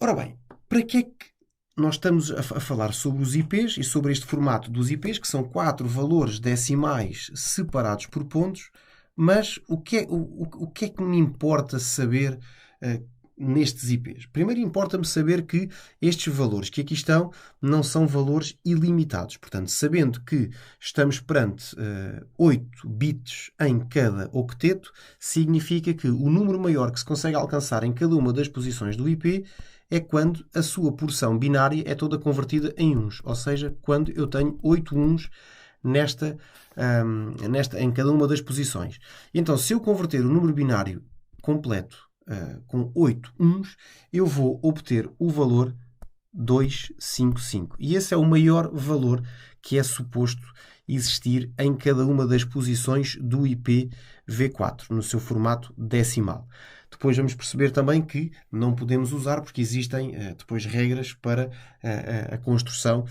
Ora bem, para que é que nós estamos a falar sobre os IPs e sobre este formato dos IPs, que são 4 valores decimais separados por pontos, mas o que é que me importa saber nestes IPs? Primeiro importa-me saber que estes valores que aqui estão não são valores ilimitados. Portanto, sabendo que estamos perante 8 bits em cada octeto, significa que o número maior que se consegue alcançar em cada uma das posições do IP é quando a sua porção binária é toda convertida em uns. Ou seja, quando eu tenho 8 uns em cada uma das posições. Então, se eu converter o número binário completo com 8 uns, eu vou obter o valor 255. E esse é o maior valor que é suposto existir em cada uma das posições do IPv4, no seu formato decimal. Depois vamos perceber também que não podemos usar porque existem depois regras para a construção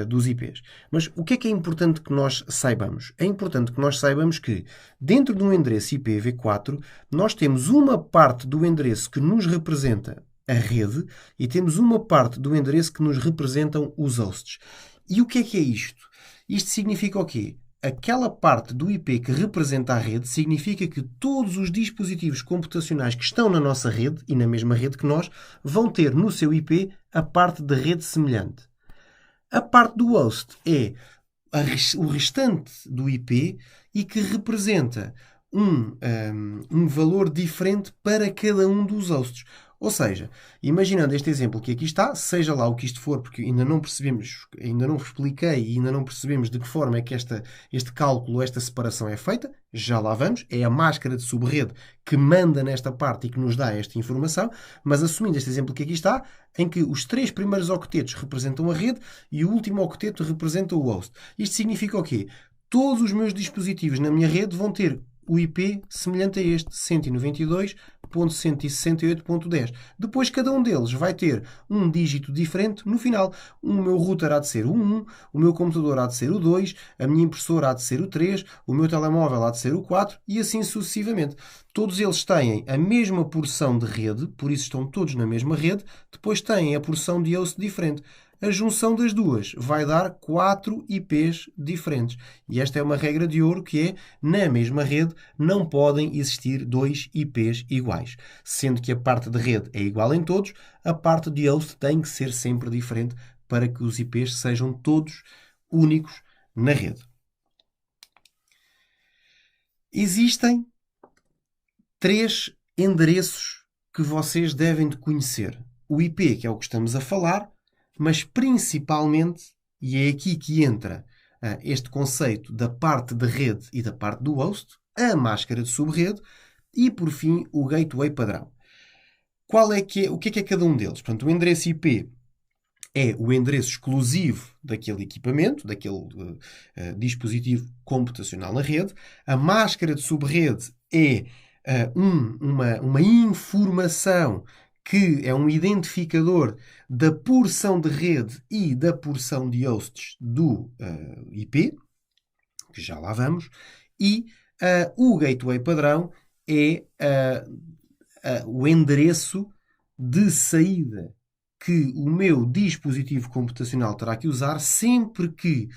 dos IPs. Mas o que é importante que nós saibamos? É importante que nós saibamos que dentro de um endereço IPv4 nós temos uma parte do endereço que nos representa a rede e temos uma parte do endereço que nos representam os hosts. E o que é isto? Isto significa o quê? Aquela parte do IP que representa a rede significa que todos os dispositivos computacionais que estão na nossa rede e na mesma rede que nós vão ter no seu IP a parte da rede semelhante. A parte do host é o restante do IP e que representa um valor diferente para cada um dos hosts. Ou seja, imaginando este exemplo que aqui está, seja lá o que isto for, porque ainda não percebemos, ainda não expliquei e ainda não percebemos de que forma é que este cálculo, esta separação é feita, já lá vamos, é a máscara de subrede que manda nesta parte e que nos dá esta informação, mas assumindo este exemplo que aqui está, em que os 3 primeiros octetos representam a rede e o último octeto representa o host. Isto significa o quê? Todos os meus dispositivos na minha rede vão ter o IP semelhante a este, 192.168.10. Depois, cada um deles vai ter um dígito diferente no final. O meu router há de ser o 1, o meu computador há de ser o 2, a minha impressora há de ser o 3, o meu telemóvel há de ser o 4 e assim sucessivamente. Todos eles têm a mesma porção de rede, por isso estão todos na mesma rede, depois têm a porção de host diferente. A junção das duas vai dar 4 IPs diferentes. E esta é uma regra de ouro que é, na mesma rede, não podem existir 2 IPs iguais. Sendo que a parte de rede é igual em todos, a parte de host tem que ser sempre diferente para que os IPs sejam todos únicos na rede. Existem 3 endereços que vocês devem de conhecer. O IP, que é o que estamos a falar, mas principalmente, e é aqui que entra este conceito da parte de rede e da parte do host, a máscara de subrede e, por fim, o gateway padrão. O que é cada um deles? Portanto, o endereço IP é o endereço exclusivo daquele equipamento, daquele dispositivo computacional na rede. A máscara de subrede é uma informação que é um identificador da porção de rede e da porção de hosts do IP, que já lá vamos, e o gateway padrão é o endereço de saída que o meu dispositivo computacional terá que usar sempre que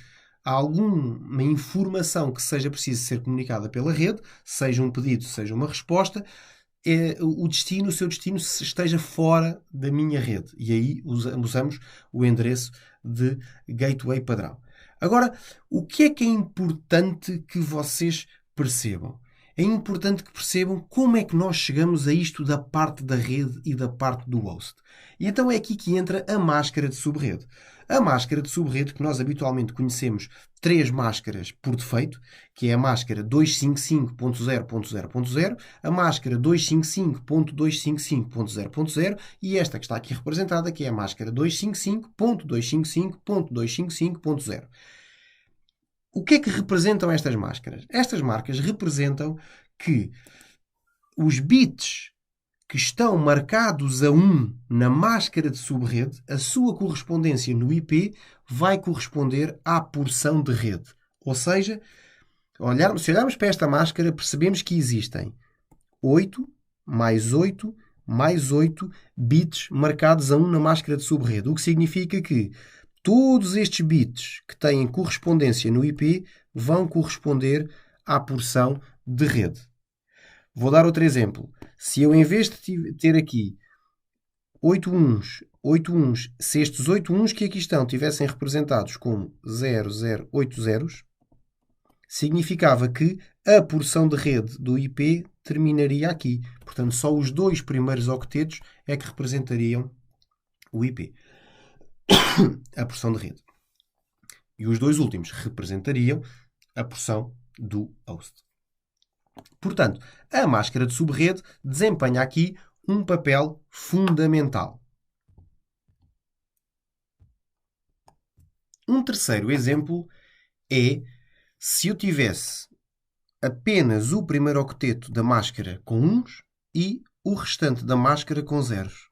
há alguma informação que seja preciso ser comunicada pela rede, seja um pedido, seja uma resposta, o seu destino esteja fora da minha rede. E aí usamos o endereço de gateway padrão. Agora, o que é importante que vocês percebam? É importante que percebam como é que nós chegamos a isto da parte da rede e da parte do host. E então é aqui que entra a máscara de subrede. A máscara de subrede, que nós habitualmente conhecemos 3 máscaras por defeito, que é a máscara 255.0.0.0, a máscara 255.255.0.0 e esta que está aqui representada, que é a máscara 255.255.255.0. O que é que representam estas máscaras? Estas marcas representam que os bits que estão marcados a 1 na máscara de subrede, a sua correspondência no IP vai corresponder à porção de rede. Ou seja, se olharmos para esta máscara, percebemos que existem 8 mais 8 mais 8 bits marcados a 1 na máscara de subrede. O que significa que todos estes bits que têm correspondência no IP vão corresponder à porção de rede. Vou dar outro exemplo. Se eu, em vez de ter aqui 8 uns, se estes 8 uns que aqui estão tivessem representados como 0080 zeros, significava que a porção de rede do IP terminaria aqui. Portanto, só os dois primeiros octetos é que representariam o IP, a porção de rede. E os dois últimos representariam a porção do host. Portanto, a máscara de subrede desempenha aqui um papel fundamental. Um terceiro exemplo é se eu tivesse apenas o primeiro octeto da máscara com uns e o restante da máscara com zeros.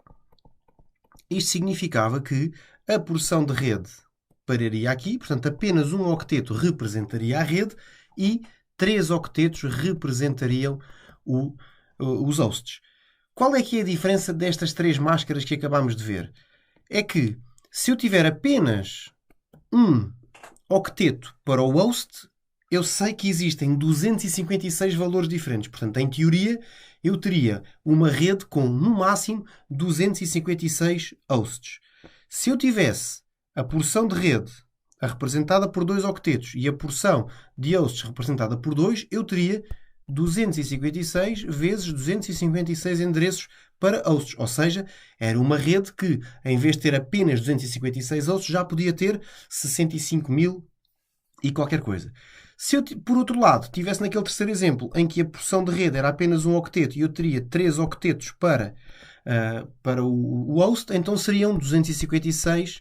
Isto significava que a porção de rede pararia aqui, portanto, apenas um octeto representaria a rede e 3 octetos representariam os hosts. Qual é que é a diferença destas 3 máscaras que acabámos de ver? É que se eu tiver apenas um octeto para o host, eu sei que existem 256 valores diferentes. Portanto, em teoria, eu teria uma rede com, no máximo, 256 hosts. Se eu tivesse a porção de rede representada por 2 octetos e a porção de hosts representada por 2, eu teria 256 vezes 256 endereços para hosts. Ou seja, era uma rede que, em vez de ter apenas 256 hosts, já podia ter 65.000 e qualquer coisa. Se eu, por outro lado, tivesse naquele terceiro exemplo em que a porção de rede era apenas um octeto e eu teria 3 octetos para o host, então seriam 256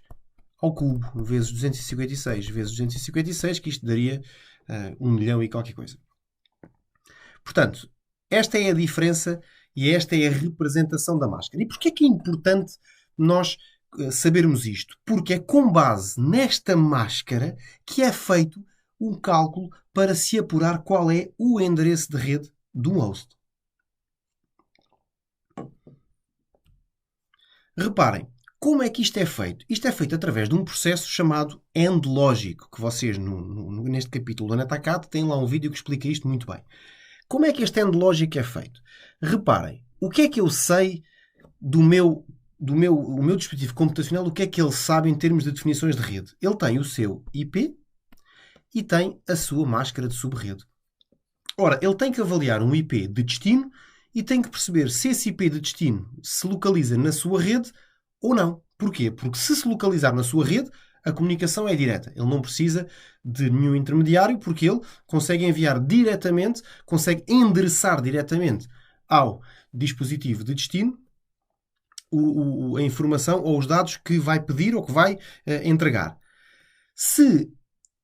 ao cubo, vezes 256 vezes 256, que isto daria 1 milhão e qualquer coisa. Portanto, esta é a diferença e esta é a representação da máscara. E porquê é que é importante nós sabermos isto? Porque é com base nesta máscara que é feito um cálculo para se apurar qual é o endereço de rede de um host. Reparem, como é que isto é feito? Isto é feito através de um processo chamado AND lógico, que vocês, neste capítulo do NetAcad, têm lá um vídeo que explica isto muito bem. Como é que este AND lógico é feito? Reparem, o que é que eu sei o meu dispositivo computacional, o que é que ele sabe em termos de definições de rede? Ele tem o seu IP e tem a sua máscara de subrede. Ora, ele tem que avaliar um IP de destino e tem que perceber se esse IP de destino se localiza na sua rede ou não. Porquê? Porque se localizar na sua rede, a comunicação é direta. Ele não precisa de nenhum intermediário porque ele consegue enviar diretamente, consegue endereçar diretamente ao dispositivo de destino a informação ou os dados que vai pedir ou que vai entregar. Se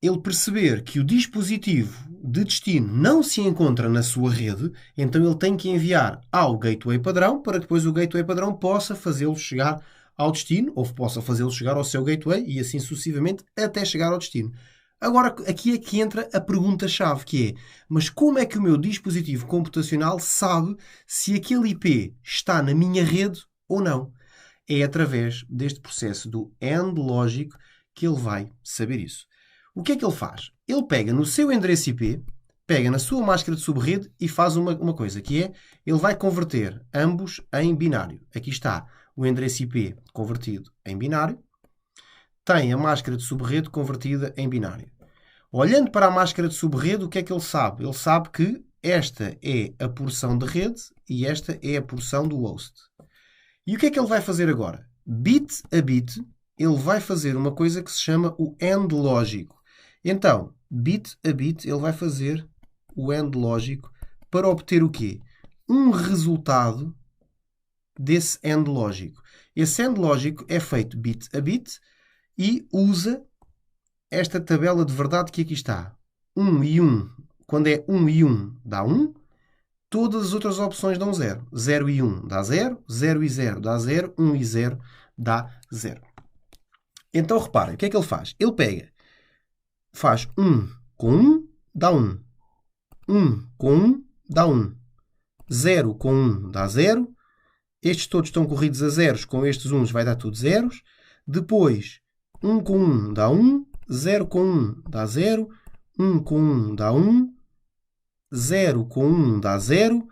ele perceber que o dispositivo de destino não se encontra na sua rede, então ele tem que enviar ao gateway padrão para que depois o gateway padrão possa fazê-lo chegar ao destino ou possa fazê-lo chegar ao seu gateway e assim sucessivamente até chegar ao destino. Agora, aqui é que entra a pergunta-chave, que é: mas como é que o meu dispositivo computacional sabe se aquele IP está na minha rede ou não? É através deste processo do AND lógico que ele vai saber isso. O que é que ele faz? Ele pega no seu endereço IP, pega na sua máscara de subrede e faz uma coisa, que é, ele vai converter ambos em binário. Aqui está o endereço IP convertido em binário, tem a máscara de subrede convertida em binário. Olhando para a máscara de subrede, o que é que ele sabe? Ele sabe que esta é a porção de rede e esta é a porção do host. E o que é que ele vai fazer agora? Bit a bit, ele vai fazer uma coisa que se chama o AND lógico. Então, bit a bit, ele vai fazer o AND lógico para obter o quê? Um resultado desse AND lógico. Esse AND lógico é feito bit a bit e usa esta tabela de verdade que aqui está. 1 e 1. Quando é 1 e 1 dá 1. Todas as outras opções dão 0. 0 e 1 dá 0. 0 e 0 dá 0. 1 e 0 dá 0. Então, reparem, o que é que ele faz? Ele pega, faz 1 com 1, dá 1. 1 com 1, dá 1. 0 com 1 dá 0. estes todos estão corridos a zeros, com estes uns vai dar tudo zeros. Depois, 1 com 1 dá 1, 0 com 1 dá 0, 1 com 1 dá 1, 0 com 1 dá 0,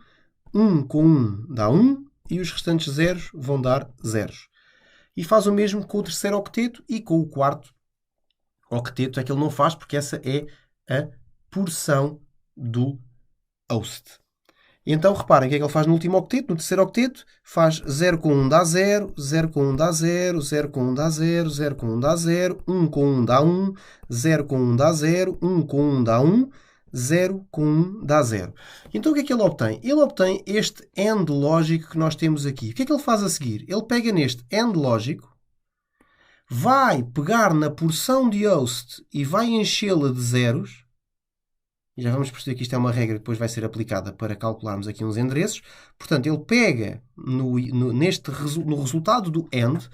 1 com 1 dá 1 e os restantes zeros vão dar zeros. E faz o mesmo com o terceiro octeto e com o quarto octeto. É que ele não faz porque essa é a porção do host. Então, reparem o que é que ele faz no último octeto. No terceiro octeto, faz 0 com 1 dá 0, 0 com 1 dá 0, 0 com 1 dá 0, 0 com 1 dá 0, 1 com 1 dá 1, 0 com 1 dá 0, 1 com 1 dá 1, 0 com 1 dá 0. Então, o que é que ele obtém? Ele obtém este AND lógico que nós temos aqui. O que é que ele faz a seguir? Ele pega neste AND lógico, vai pegar na porção de host e vai enchê-la de zeros. E já vamos perceber que isto é uma regra que depois vai ser aplicada para calcularmos aqui uns endereços. Portanto, ele pega no resultado do AND,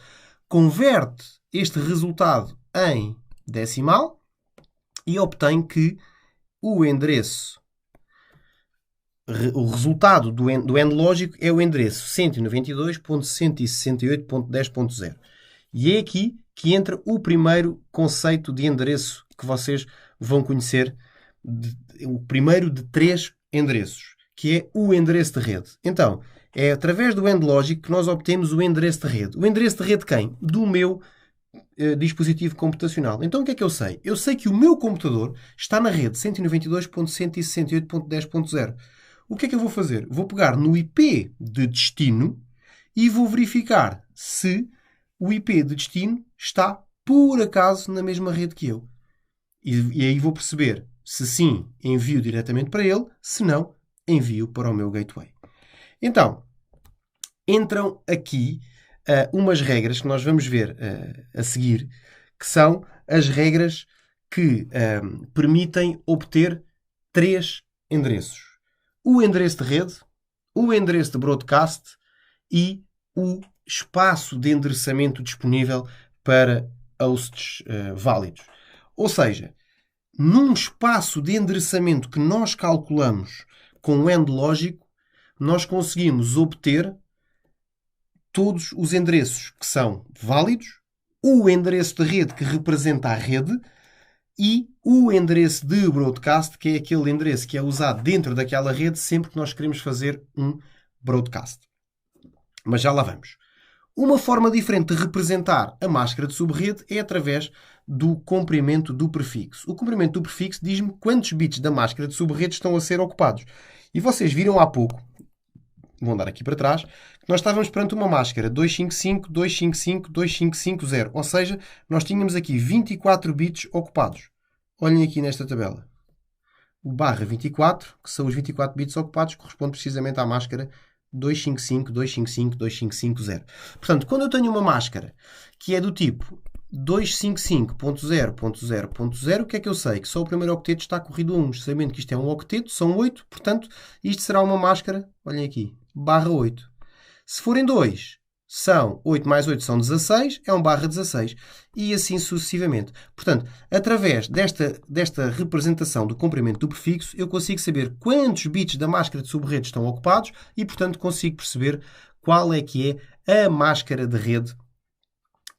converte este resultado em decimal e obtém que o endereço, o resultado do AND lógico é o endereço 192.168.10.0. E é aqui que entra o primeiro conceito de endereço que vocês vão conhecer, o primeiro de 3 endereços, que é o endereço de rede. Então, é através do AND lógico que nós obtemos o endereço de rede. O endereço de rede de quem? Do meu dispositivo computacional. Então, o que é que eu sei? Eu sei que o meu computador está na rede 192.168.10.0. O que é que eu vou fazer? Vou pegar no IP de destino e vou verificar se o IP de destino está, por acaso, na mesma rede que eu. E aí vou perceber se sim, envio diretamente para ele, se não, envio para o meu gateway. Então, entram aqui umas regras que nós vamos ver a seguir, que são as regras que permitem obter 3 endereços. O endereço de rede, o endereço de broadcast e o espaço de endereçamento disponível para hosts válidos. Ou seja, num espaço de endereçamento que nós calculamos com o AND lógico, nós conseguimos obter todos os endereços que são válidos, o endereço de rede que representa a rede e o endereço de broadcast, que é aquele endereço que é usado dentro daquela rede sempre que nós queremos fazer um broadcast. Mas já lá vamos. Uma forma diferente de representar a máscara de subrede é através do comprimento do prefixo. O comprimento do prefixo diz-me quantos bits da máscara de subrede estão a ser ocupados. E vocês viram há pouco, vou andar aqui para trás, que nós estávamos perante uma máscara 255, 255, 2550. Ou seja, nós tínhamos aqui 24 bits ocupados. Olhem aqui nesta tabela. O barra 24, que são os 24 bits ocupados, corresponde precisamente à máscara 255, 255, 2550. Portanto, quando eu tenho uma máscara que é do tipo 255.0.0.0, o que é que eu sei? Que só o primeiro octeto está corrido a 1. Sabendo que isto é um octeto, são 8. Portanto, isto será uma máscara, olhem aqui, barra 8. Se forem 2, são 8 mais 8 são 16, é um barra 16. E assim sucessivamente. Portanto, através desta representação do comprimento do prefixo, eu consigo saber quantos bits da máscara de subrede estão ocupados e, portanto, consigo perceber qual é que é a máscara de rede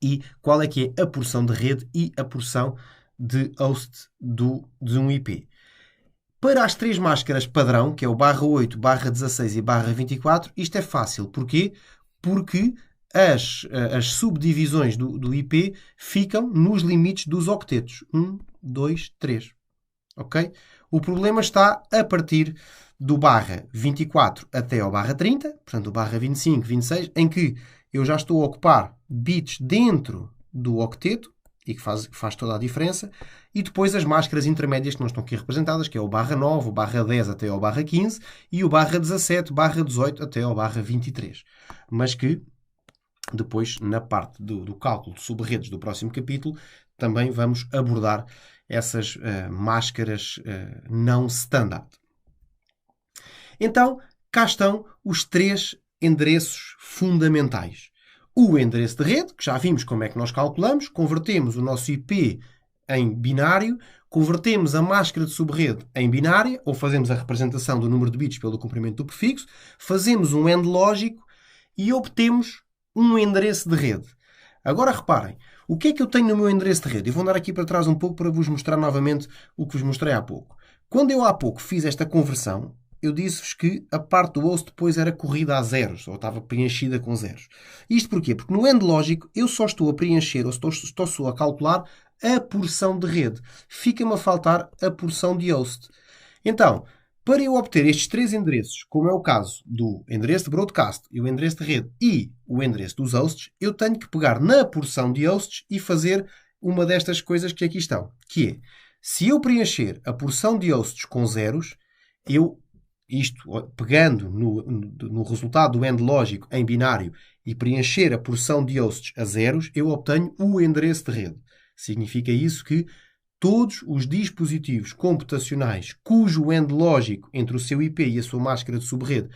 e qual é que é a porção de rede e a porção de host de um IP. Para as 3 máscaras padrão, que é o barra 8, barra 16 e barra 24, isto é fácil. Porquê? Porque as subdivisões do IP ficam nos limites dos octetos. 1, 2, 3. Ok? O problema está a partir do barra 24 até ao barra 30, portanto o barra 25, 26, em que eu já estou a ocupar bits dentro do octeto, e que faz toda a diferença, e depois as máscaras intermédias que não estão aqui representadas, que é o barra 9, o barra 10 até ao barra 15, e o barra 17, barra 18 até ao barra 23. Mas que depois, na parte do cálculo de subredes do próximo capítulo, também vamos abordar essas máscaras não standard. Então, cá estão os 3 endereços fundamentais. O endereço de rede, que já vimos como é que nós calculamos, convertemos o nosso IP em binário, convertemos a máscara de subrede em binária, ou fazemos a representação do número de bits pelo comprimento do prefixo, fazemos um AND lógico e obtemos um endereço de rede. Agora reparem, o que é que eu tenho no meu endereço de rede? Eu vou andar aqui para trás um pouco para vos mostrar novamente o que vos mostrei há pouco. Quando eu há pouco fiz esta conversão, eu disse-vos que a parte do host depois era corrida a zeros, ou estava preenchida com zeros. Isto porquê? Porque no end lógico eu só estou a preencher, ou estou só a calcular a porção de rede. Fica-me a faltar a porção de host. Então, para eu obter estes três endereços, como é o caso do endereço de broadcast e o endereço de rede e o endereço dos hosts, eu tenho que pegar na porção de hosts e fazer uma destas coisas que aqui estão, que é, se eu preencher a porção de hosts com zeros, pegando no resultado do end lógico em binário e preencher a porção de hosts a zeros, eu obtenho o endereço de rede. Significa isso que todos os dispositivos computacionais cujo end lógico entre o seu IP e a sua máscara de subrede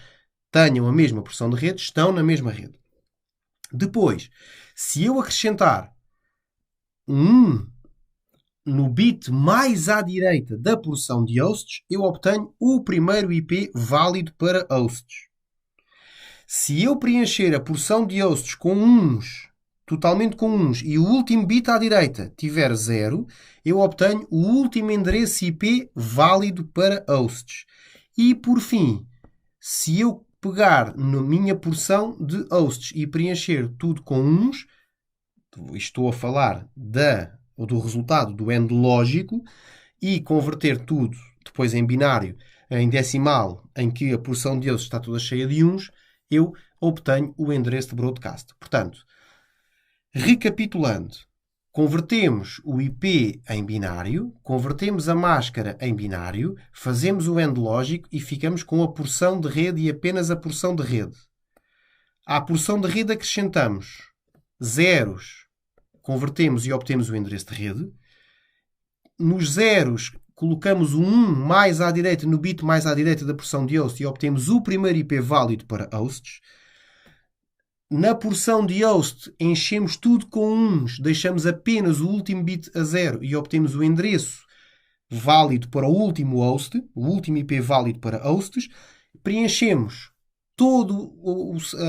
tenham a mesma porção de rede, estão na mesma rede. Depois, se eu acrescentar um no bit mais à direita da porção de hosts, eu obtenho o primeiro IP válido para hosts. Se eu preencher a porção de hosts com uns, totalmente com uns, e o último bit à direita tiver 0, eu obtenho o último endereço IP válido para hosts. E, por fim, se eu pegar na minha porção de hosts e preencher tudo com uns, estou a falar do resultado do end lógico, e converter tudo depois em binário, em decimal, em que a porção de hosts está toda cheia de uns, eu obtenho o endereço de broadcast. Portanto, recapitulando, convertemos o IP em binário, convertemos a máscara em binário, fazemos o end lógico e ficamos com a porção de rede e apenas a porção de rede. À porção de rede acrescentamos zeros, convertemos e obtemos o endereço de rede. Nos zeros colocamos o 1 mais à direita, no bit mais à direita da porção de host, e obtemos o primeiro IP válido para hosts. Na porção de host enchemos tudo com uns, deixamos apenas o último bit a 0 e obtemos o endereço válido para o último host, o último IP válido para hosts. Preenchemos toda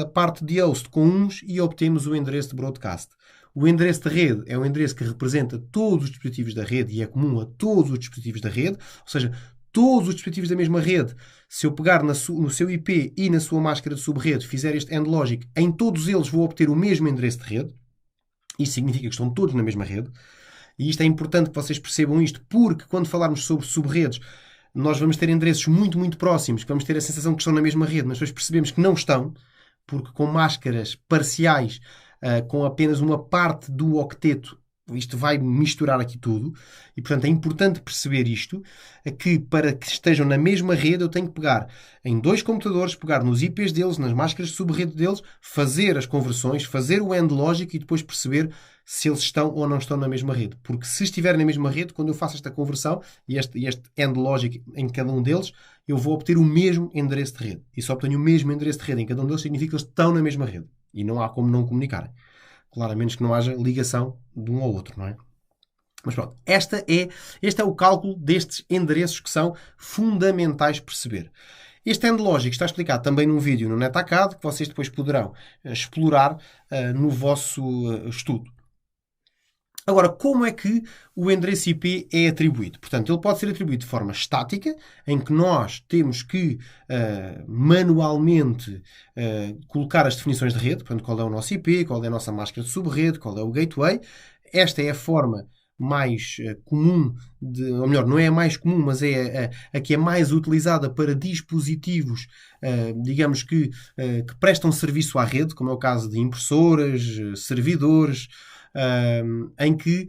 a parte de host com uns e obtemos o endereço de broadcast. O endereço de rede é um endereço que representa todos os dispositivos da rede e é comum a todos os dispositivos da rede, ou seja, todos os dispositivos da mesma rede, se eu pegar no seu IP e na sua máscara de subrede, fizer este end logic, em todos eles vou obter o mesmo endereço de rede. Isto significa que estão todos na mesma rede. E isto é importante que vocês percebam isto, porque quando falarmos sobre subredes, nós vamos ter endereços muito, muito próximos, que vamos ter a sensação que estão na mesma rede, mas depois percebemos que não estão, porque com máscaras parciais, com apenas uma parte do octeto, isto vai misturar aqui tudo. E, portanto, é importante perceber isto, que para que estejam na mesma rede, eu tenho que pegar em dois computadores, pegar nos IPs deles, nas máscaras de subrede deles, fazer as conversões, fazer o end logic e depois perceber se eles estão ou não estão na mesma rede. Porque se estiverem na mesma rede, quando eu faço esta conversão e este end logic em cada um deles, eu vou obter o mesmo endereço de rede. E se obtenho o mesmo endereço de rede em cada um deles, significa que eles estão na mesma rede. E não há como não comunicarem. Claro, a menos que não haja ligação de um ao outro, não é? Mas pronto, este é o cálculo destes endereços que são fundamentais perceber. Este end logic está explicado também num vídeo no NetAcad, que vocês depois poderão explorar no vosso estudo. Agora, como é que o endereço IP é atribuído? Portanto, ele pode ser atribuído de forma estática, em que nós temos que manualmente colocar as definições de rede, portanto, qual é o nosso IP, qual é a nossa máscara de subrede, qual é o gateway. Esta é a forma mais comum, ou melhor, não é a mais comum, mas é a que é mais utilizada para dispositivos, digamos que prestam serviço à rede, como é o caso de impressoras, servidores, em que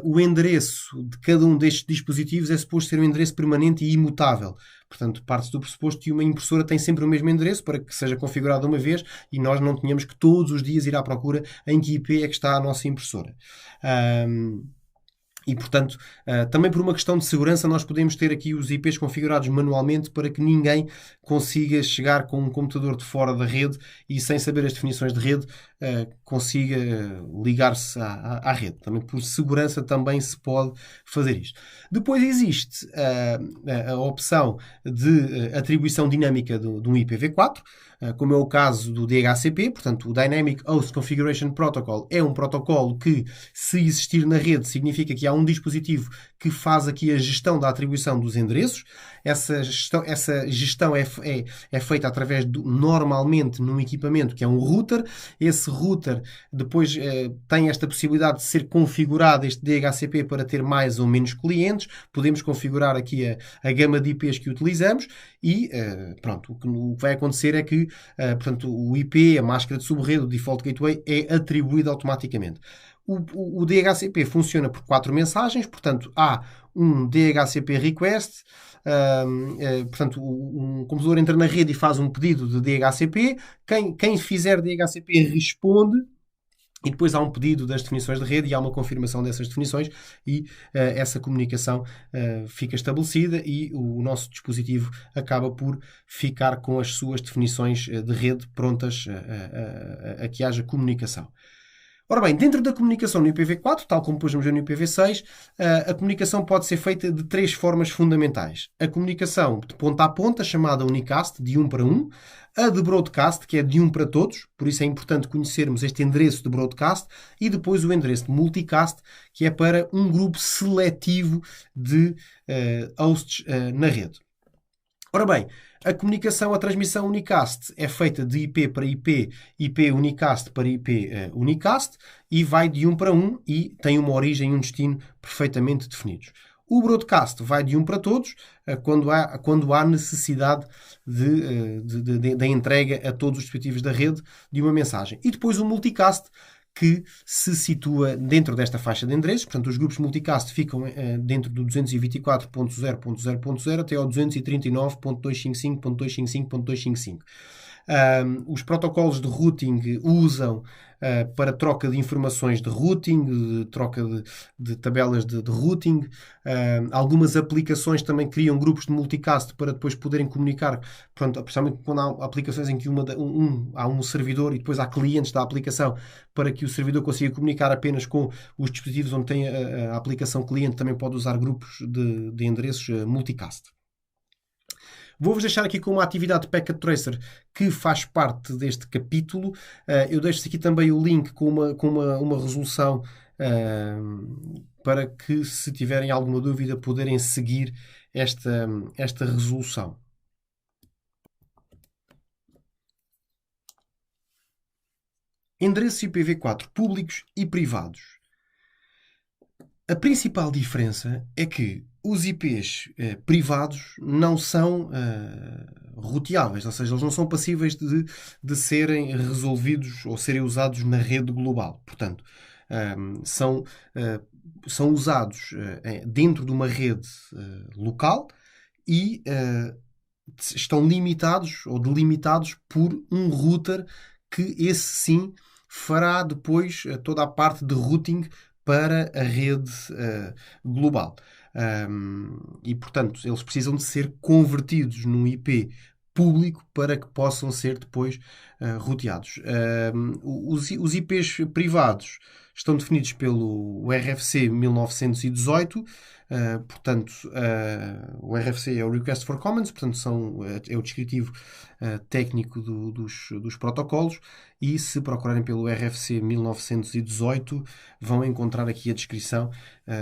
o endereço de cada um destes dispositivos é suposto ser um endereço permanente e imutável. Portanto, parte-se do pressuposto que uma impressora tem sempre o mesmo endereço para que seja configurada uma vez e nós não tenhamos que todos os dias ir à procura em que IP é que está a nossa impressora. E, portanto, também por uma questão de segurança, nós podemos ter aqui os IPs configurados manualmente para que ninguém consiga chegar com um computador de fora da rede e, sem saber as definições de rede, consiga ligar-se à rede. Também por segurança também se pode fazer isto. Depois existe a opção de atribuição dinâmica de um IPv4. como é o caso do DHCP, portanto, o Dynamic Host Configuration Protocol é um protocolo que, se existir na rede, significa que há um dispositivo que faz aqui a gestão da atribuição dos endereços. Essa gestão é feita através, normalmente, num equipamento que é um router. Esse router depois tem esta possibilidade de ser configurado, este DHCP, para ter mais ou menos clientes. Podemos configurar aqui a gama de IPs que utilizamos e, pronto, o que vai acontecer é que, portanto, o IP, a máscara de subrede, o default gateway, é atribuído automaticamente. O DHCP funciona por 4 mensagens, portanto, há um DHCP request, portanto, um computador entra na rede e faz um pedido de DHCP, quem fizer DHCP responde, e depois há um pedido das definições de rede e há uma confirmação dessas definições e essa comunicação fica estabelecida e o nosso dispositivo acaba por ficar com as suas definições de rede prontas a que haja comunicação. Ora bem, dentro da comunicação no IPv4, tal como depois vamos ver no IPv6, a comunicação pode ser feita de 3 formas fundamentais. A comunicação de ponta a ponta, chamada unicast, de 1 para 1. A de broadcast, que é de 1 para todos, por isso é importante conhecermos este endereço de broadcast. E depois o endereço de multicast, que é para um grupo seletivo de hosts na rede. Ora bem, a comunicação, a transmissão unicast é feita de IP para IP, IP unicast para IP unicast e vai de 1 para 1 e tem uma origem e um destino perfeitamente definidos. O broadcast vai de 1 para todos quando há necessidade da entrega a todos os dispositivos da rede de uma mensagem. E depois o multicast, que se situa dentro desta faixa de endereços. Portanto, os grupos multicast ficam dentro do 224.0.0.0 até ao 239.255.255.255. Os protocolos de routing usam para troca de informações de routing, de troca de tabelas de routing. Algumas aplicações também criam grupos de multicast para depois poderem comunicar, pronto, principalmente quando há aplicações em que há um servidor e depois há clientes da aplicação, para que o servidor consiga comunicar apenas com os dispositivos onde tem a aplicação cliente, também pode usar grupos de endereços multicast. Vou-vos deixar aqui com uma atividade de Packet Tracer que faz parte deste capítulo. Eu deixo-vos aqui também o link com uma resolução para que, se tiverem alguma dúvida, poderem seguir esta resolução. Endereços IPv4 públicos e privados. A principal diferença é que os IPs privados não são roteáveis, ou seja, eles não são passíveis de serem resolvidos ou serem usados na rede global. Portanto, são usados dentro de uma rede local e estão limitados ou delimitados por um router que, esse sim, fará depois toda a parte de routing para a rede global. E, portanto, eles precisam de ser convertidos num IP público para que possam ser depois roteados. Os IPs privados estão definidos pelo RFC 1918. Portanto, o RFC é o Request for Comments, portanto é o descritivo técnico dos protocolos, e se procurarem pelo RFC 1918 vão encontrar aqui a descrição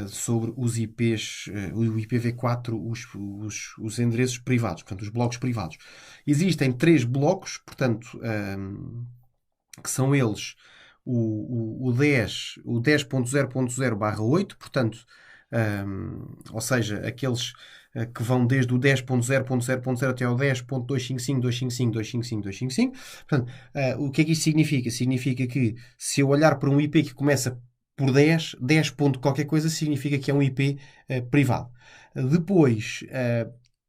sobre os IPs, o IPv4, os endereços privados, portanto os blocos privados. Existem 3 blocos, portanto, que são eles o 10.0.0/8, portanto, ou seja, aqueles que vão desde o 10.0.0.0 até ao 10.255.255.255.255. Portanto, o que é que isto significa? Significa que, se eu olhar para um IP que começa por 10 ponto qualquer coisa, significa que é um IP privado. Depois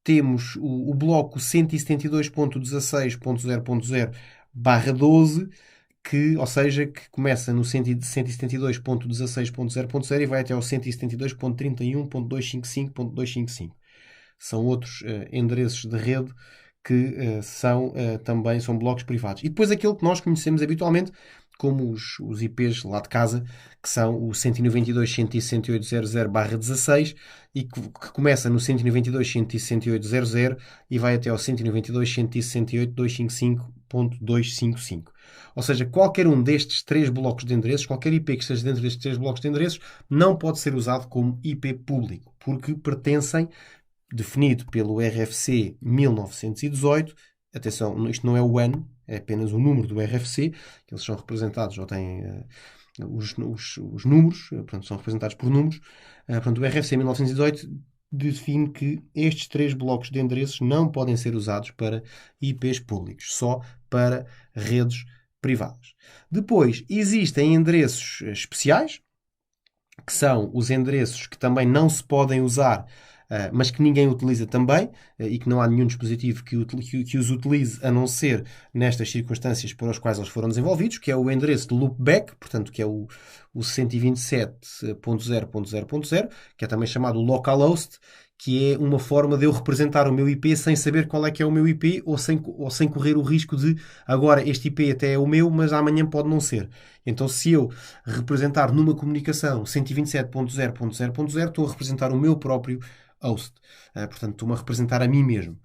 temos o bloco 172.16.0.0/12, ou seja, que começa no 172.16.0.0 e vai até ao 172.31.255.255. São outros endereços de rede que também são blocos privados. E depois aquele que nós conhecemos habitualmente como os IPs lá de casa, que são o 192.168.00/16 e que começa no 192.168.00 e vai até ao 192.168.255 192.168.255. Ou seja, qualquer um destes 3 blocos de endereços, qualquer IP que esteja dentro destes 3 blocos de endereços, não pode ser usado como IP público, porque pertencem, definido pelo RFC 1918, atenção, isto não é o ano, é apenas o número do RFC, que eles são representados ou têm os números, portanto, são representados por números. Portanto, o RFC 1918 define que estes 3 blocos de endereços não podem ser usados para IPs públicos, só para redes privadas. Depois, existem endereços especiais, que são os endereços que também não se podem usar, mas que ninguém utiliza também, e que não há nenhum dispositivo que os utilize, a não ser nestas circunstâncias para as quais eles foram desenvolvidos, que é o endereço de loopback, portanto, que é o 127.0.0.0, que é também chamado localhost, que é uma forma de eu representar o meu IP sem saber qual é que é o meu IP ou sem correr o risco de agora este IP até é o meu, mas amanhã pode não ser. Então, se eu representar numa comunicação 127.0.0.0, estou a representar o meu próprio host. Portanto, estou-me a representar a mim mesmo.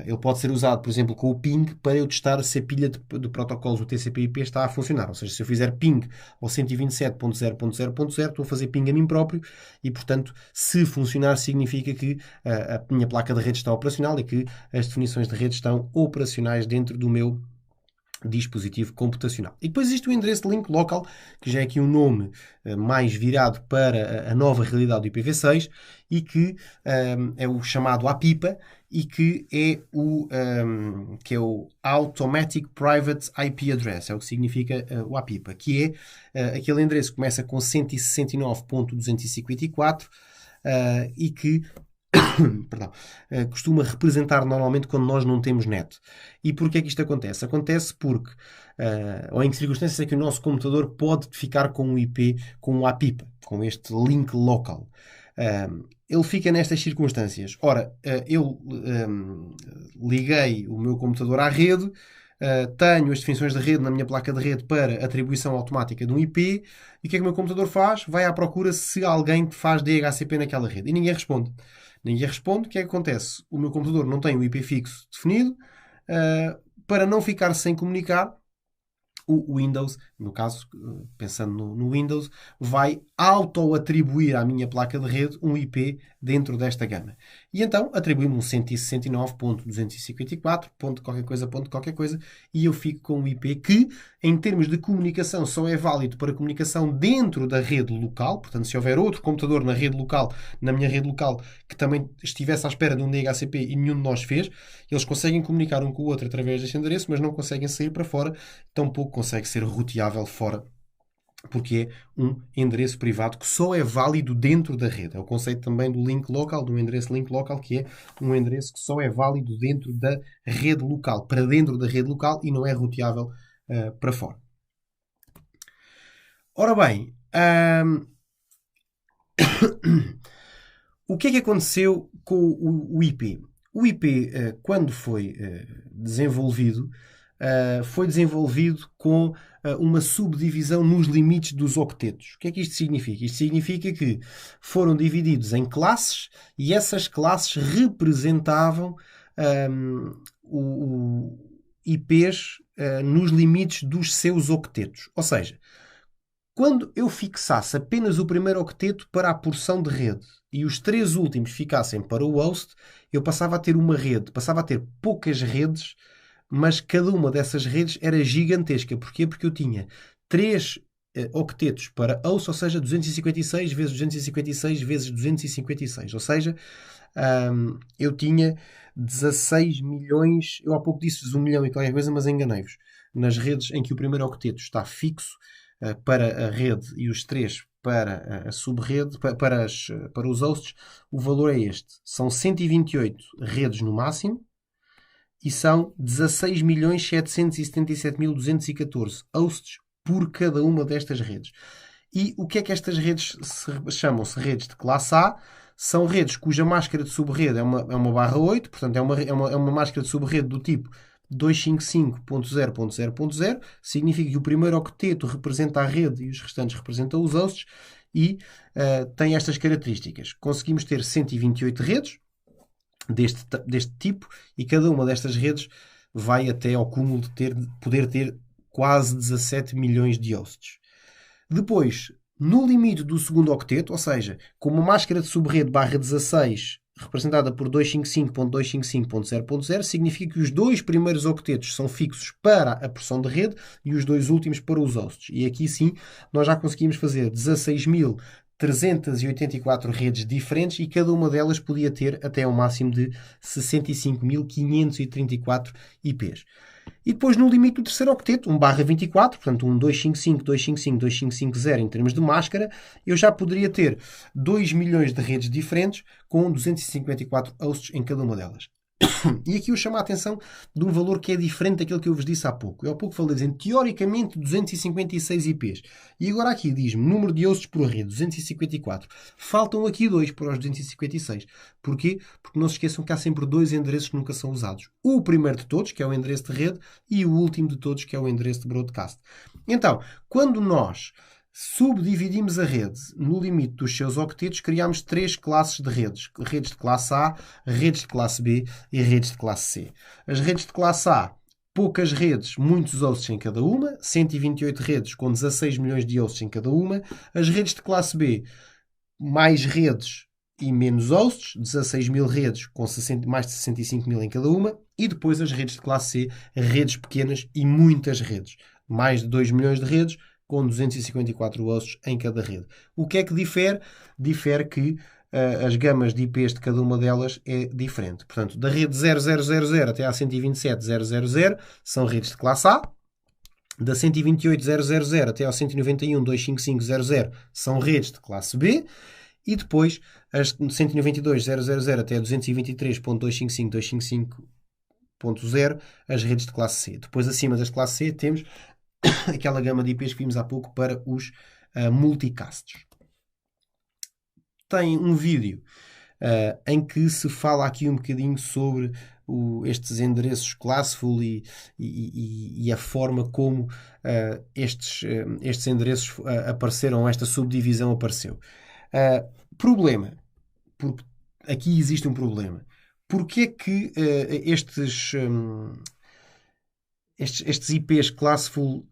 Ele pode ser usado, por exemplo, com o ping para eu testar se a pilha de protocolos do TCP/IP está a funcionar. Ou seja, se eu fizer ping ao 127.0.0.0, estou a fazer ping a mim próprio e, portanto, se funcionar, significa que a minha placa de rede está operacional e que as definições de rede estão operacionais dentro do meu dispositivo computacional. E depois existe o endereço de link local, que já é aqui um nome mais virado para a nova realidade do IPv6 e que é o chamado APIPA e que é o Automatic Private IP Address, é o que significa o APIPA, que é aquele endereço que começa com 169.254 e que perdão, costuma representar normalmente quando nós não temos net. E porquê é que isto acontece? Acontece porque, ou em que circunstâncias é que o nosso computador pode ficar com um IP, com um APIPA, com este link local. Ele fica nestas circunstâncias. Ora, eu liguei o meu computador à rede, tenho as definições de rede na minha placa de rede para atribuição automática de um IP, e o que é que o meu computador faz? Vai à procura se alguém faz DHCP naquela rede. E ninguém responde. Ninguém responde. O que é que acontece? O meu computador não tem o IP fixo definido. Para não ficar sem comunicar, o Windows, no caso, pensando no Windows, vai auto-atribuir à minha placa de rede um IP dentro desta gama. E então atribui-me um 169.254, qualquer coisa, e eu fico com um IP que, em termos de comunicação, só é válido para comunicação dentro da rede local. Portanto, se houver outro computador na rede local, na minha rede local, que também estivesse à espera de um DHCP e nenhum de nós fez, eles conseguem comunicar um com o outro através deste endereço, mas não conseguem sair para fora, tampouco consegue ser roteável fora, porque é um endereço privado que só é válido dentro da rede. É o conceito também do link local, do endereço link local, que é um endereço que só é válido dentro da rede local, para dentro da rede local, e não é roteável para fora. Ora bem, o que é que aconteceu com o IP? O IP, quando foi desenvolvido, foi desenvolvido com uma subdivisão nos limites dos octetos. O que é que isto significa? Isto significa que foram divididos em classes e essas classes representavam IPs nos limites dos seus octetos. Ou seja, quando eu fixasse apenas o primeiro octeto para a porção de rede e os 3 últimos ficassem para o host, eu passava a ter uma rede, passava a ter poucas redes, mas cada uma dessas redes era gigantesca. Porquê? Porque eu tinha 3 octetos para host, ou seja, 256 vezes 256 vezes 256. Ou seja, eu tinha 16 milhões, eu há pouco disse-vos 1 milhão e qualquer coisa, mas enganei-vos. Nas redes em que o primeiro octeto está fixo para a rede e os 3 para a subrede, para os hosts, o valor é este. São 128 redes no máximo e são 16.777.214 hosts por cada uma destas redes. E o que é que estas redes chamam-se? Redes de classe A. São redes cuja máscara de subrede é uma barra 8, portanto é uma máscara de subrede do tipo 255.0.0.0, significa que o primeiro octeto representa a rede e os restantes representam os hosts, e tem estas características. Conseguimos ter 128 redes deste tipo, e cada uma destas redes vai até ao cúmulo de poder ter quase 17 milhões de hosts. Depois, no limite do segundo octeto, ou seja, com uma máscara de subrede /16 representada por 255.255.0.0, significa que os dois primeiros octetos são fixos para a porção de rede e os dois últimos para os hosts. E aqui sim, nós já conseguimos fazer 16.384 redes diferentes e cada uma delas podia ter até um máximo de 65.534 IPs. E depois no limite do terceiro octeto, 1/24, portanto um 255.255.255.0 em termos de máscara, eu já poderia ter 2 milhões de redes diferentes com 254 hosts em cada uma delas. E aqui eu chamo a atenção de um valor que é diferente daquilo que eu vos disse há pouco. Eu há pouco falei dizendo teoricamente 256 IPs. E agora aqui diz-me número de hosts por rede, 254. Faltam aqui 2 para os 256. Porquê? Porque não se esqueçam que há sempre 2 endereços que nunca são usados. O primeiro de todos, que é o endereço de rede, e o último de todos, que é o endereço de broadcast. Então, quando nós subdividimos a rede no limite dos seus octetos, criamos 3 classes de redes. Redes de classe A, redes de classe B e redes de classe C. As redes de classe A, poucas redes, muitos hosts em cada uma, 128 redes com 16 milhões de hosts em cada uma. As redes de classe B, mais redes e menos hosts, 16 mil redes com mais de 65 mil em cada uma. E depois as redes de classe C, redes pequenas e muitas redes. Mais de 2 milhões de redes, com 254 hosts em cada rede. O que é que difere? Difere que as gamas de IPs de cada uma delas é diferente. Portanto, da rede 0000 até à 127.000 são redes de classe A. Da 128.000 até ao 191.255.00 são redes de classe B. E depois, as 192.000 até 223.255.255.0 as redes de classe C. Depois, acima das classe C, temos aquela gama de IPs que vimos há pouco para os multicasts. Tem um vídeo em que se fala aqui um bocadinho sobre estes endereços classful e a forma como estes endereços apareceram, esta subdivisão apareceu. Problema. Porque aqui existe um problema. Porquê que estes IPs classful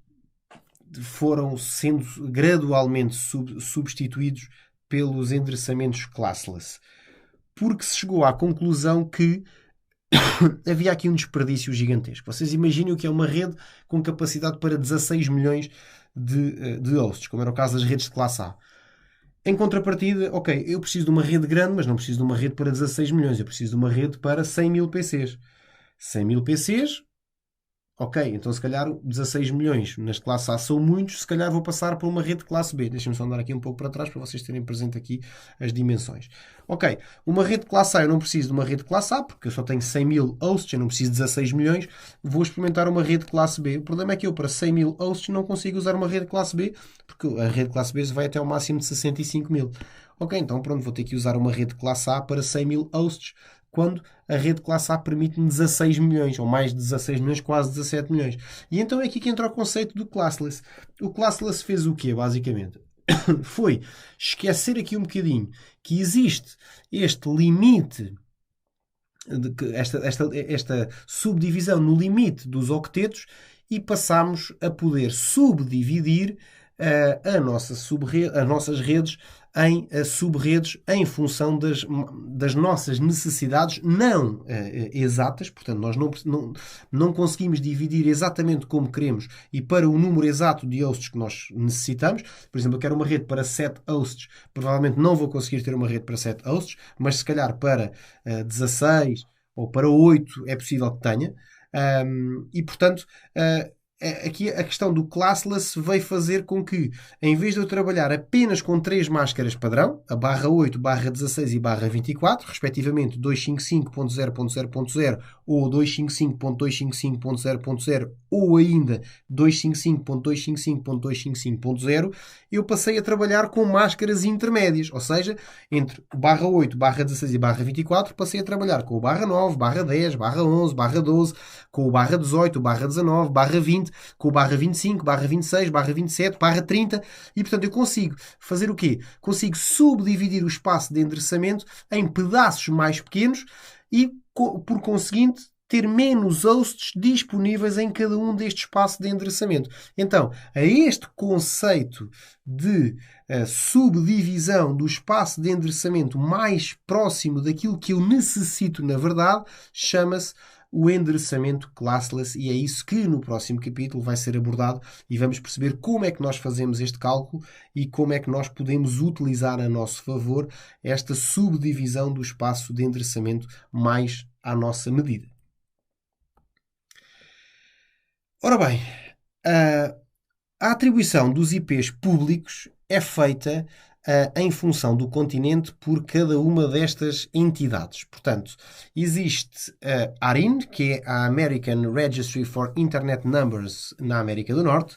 foram sendo gradualmente substituídos pelos endereçamentos classless? Porque se chegou à conclusão que havia aqui um desperdício gigantesco. Vocês imaginem o que é uma rede com capacidade para 16 milhões de hosts, como era o caso das redes de classe A. Em contrapartida, ok, eu preciso de uma rede grande, mas não preciso de uma rede para 16 milhões. Eu preciso de uma rede para 100 mil PCs. 100 mil PCs... Ok, então se calhar 16 milhões nas classes A são muitos, se calhar vou passar por uma rede de classe B. Deixem-me só andar aqui um pouco para trás para vocês terem presente aqui as dimensões. Ok, uma rede de classe A, eu não preciso de uma rede de classe A, porque eu só tenho 100 mil hosts, eu não preciso de 16 milhões, vou experimentar uma rede de classe B. O problema é que eu para 100 mil hosts não consigo usar uma rede de classe B, porque a rede de classe B vai até ao máximo de 65 mil. Ok, então pronto, vou ter que usar uma rede de classe A para 100 mil hosts, quando a rede classe A permite-me 16 milhões, ou mais de 16 milhões, quase 17 milhões. E então é aqui que entra o conceito do classless. O classless fez o quê, basicamente? Foi esquecer aqui um bocadinho que existe este limite, esta subdivisão no limite dos octetos, e passamos a poder subdividir as nossas redes em subredes em função das nossas necessidades não exatas. Portanto, nós não conseguimos dividir exatamente como queremos e para o número exato de hosts que nós necessitamos. Por exemplo, eu quero uma rede para 7 hosts, provavelmente não vou conseguir ter uma rede para 7 hosts, mas se calhar para 16 ou para 8 é possível que tenha. E, portanto, aqui a questão do classless veio fazer com que, em vez de eu trabalhar apenas com 3 máscaras padrão, a /8, /16 e /24, respectivamente 255.0.0.0 ou 255.255.0.0 ou ainda 255.255.255.0, eu passei a trabalhar com máscaras intermédias, ou seja, entre o /8, /16 e /24, passei a trabalhar com o /9, /10, /11, /12, com o /18, o /19, /20, com o /25, /26, /27, /30, e portanto eu consigo fazer o quê? Consigo subdividir o espaço de endereçamento em pedaços mais pequenos e, por conseguinte, ter menos hosts disponíveis em cada um deste espaço de endereçamento. Então, a este conceito de subdivisão do espaço de endereçamento mais próximo daquilo que eu necessito na verdade, chama-se o endereçamento classless, e é isso que no próximo capítulo vai ser abordado e vamos perceber como é que nós fazemos este cálculo e como é que nós podemos utilizar a nosso favor esta subdivisão do espaço de endereçamento mais à nossa medida. Ora bem, a atribuição dos IPs públicos é feita em função do continente por cada uma destas entidades. Portanto, existe a ARIN, que é a American Registry for Internet Numbers na América do Norte.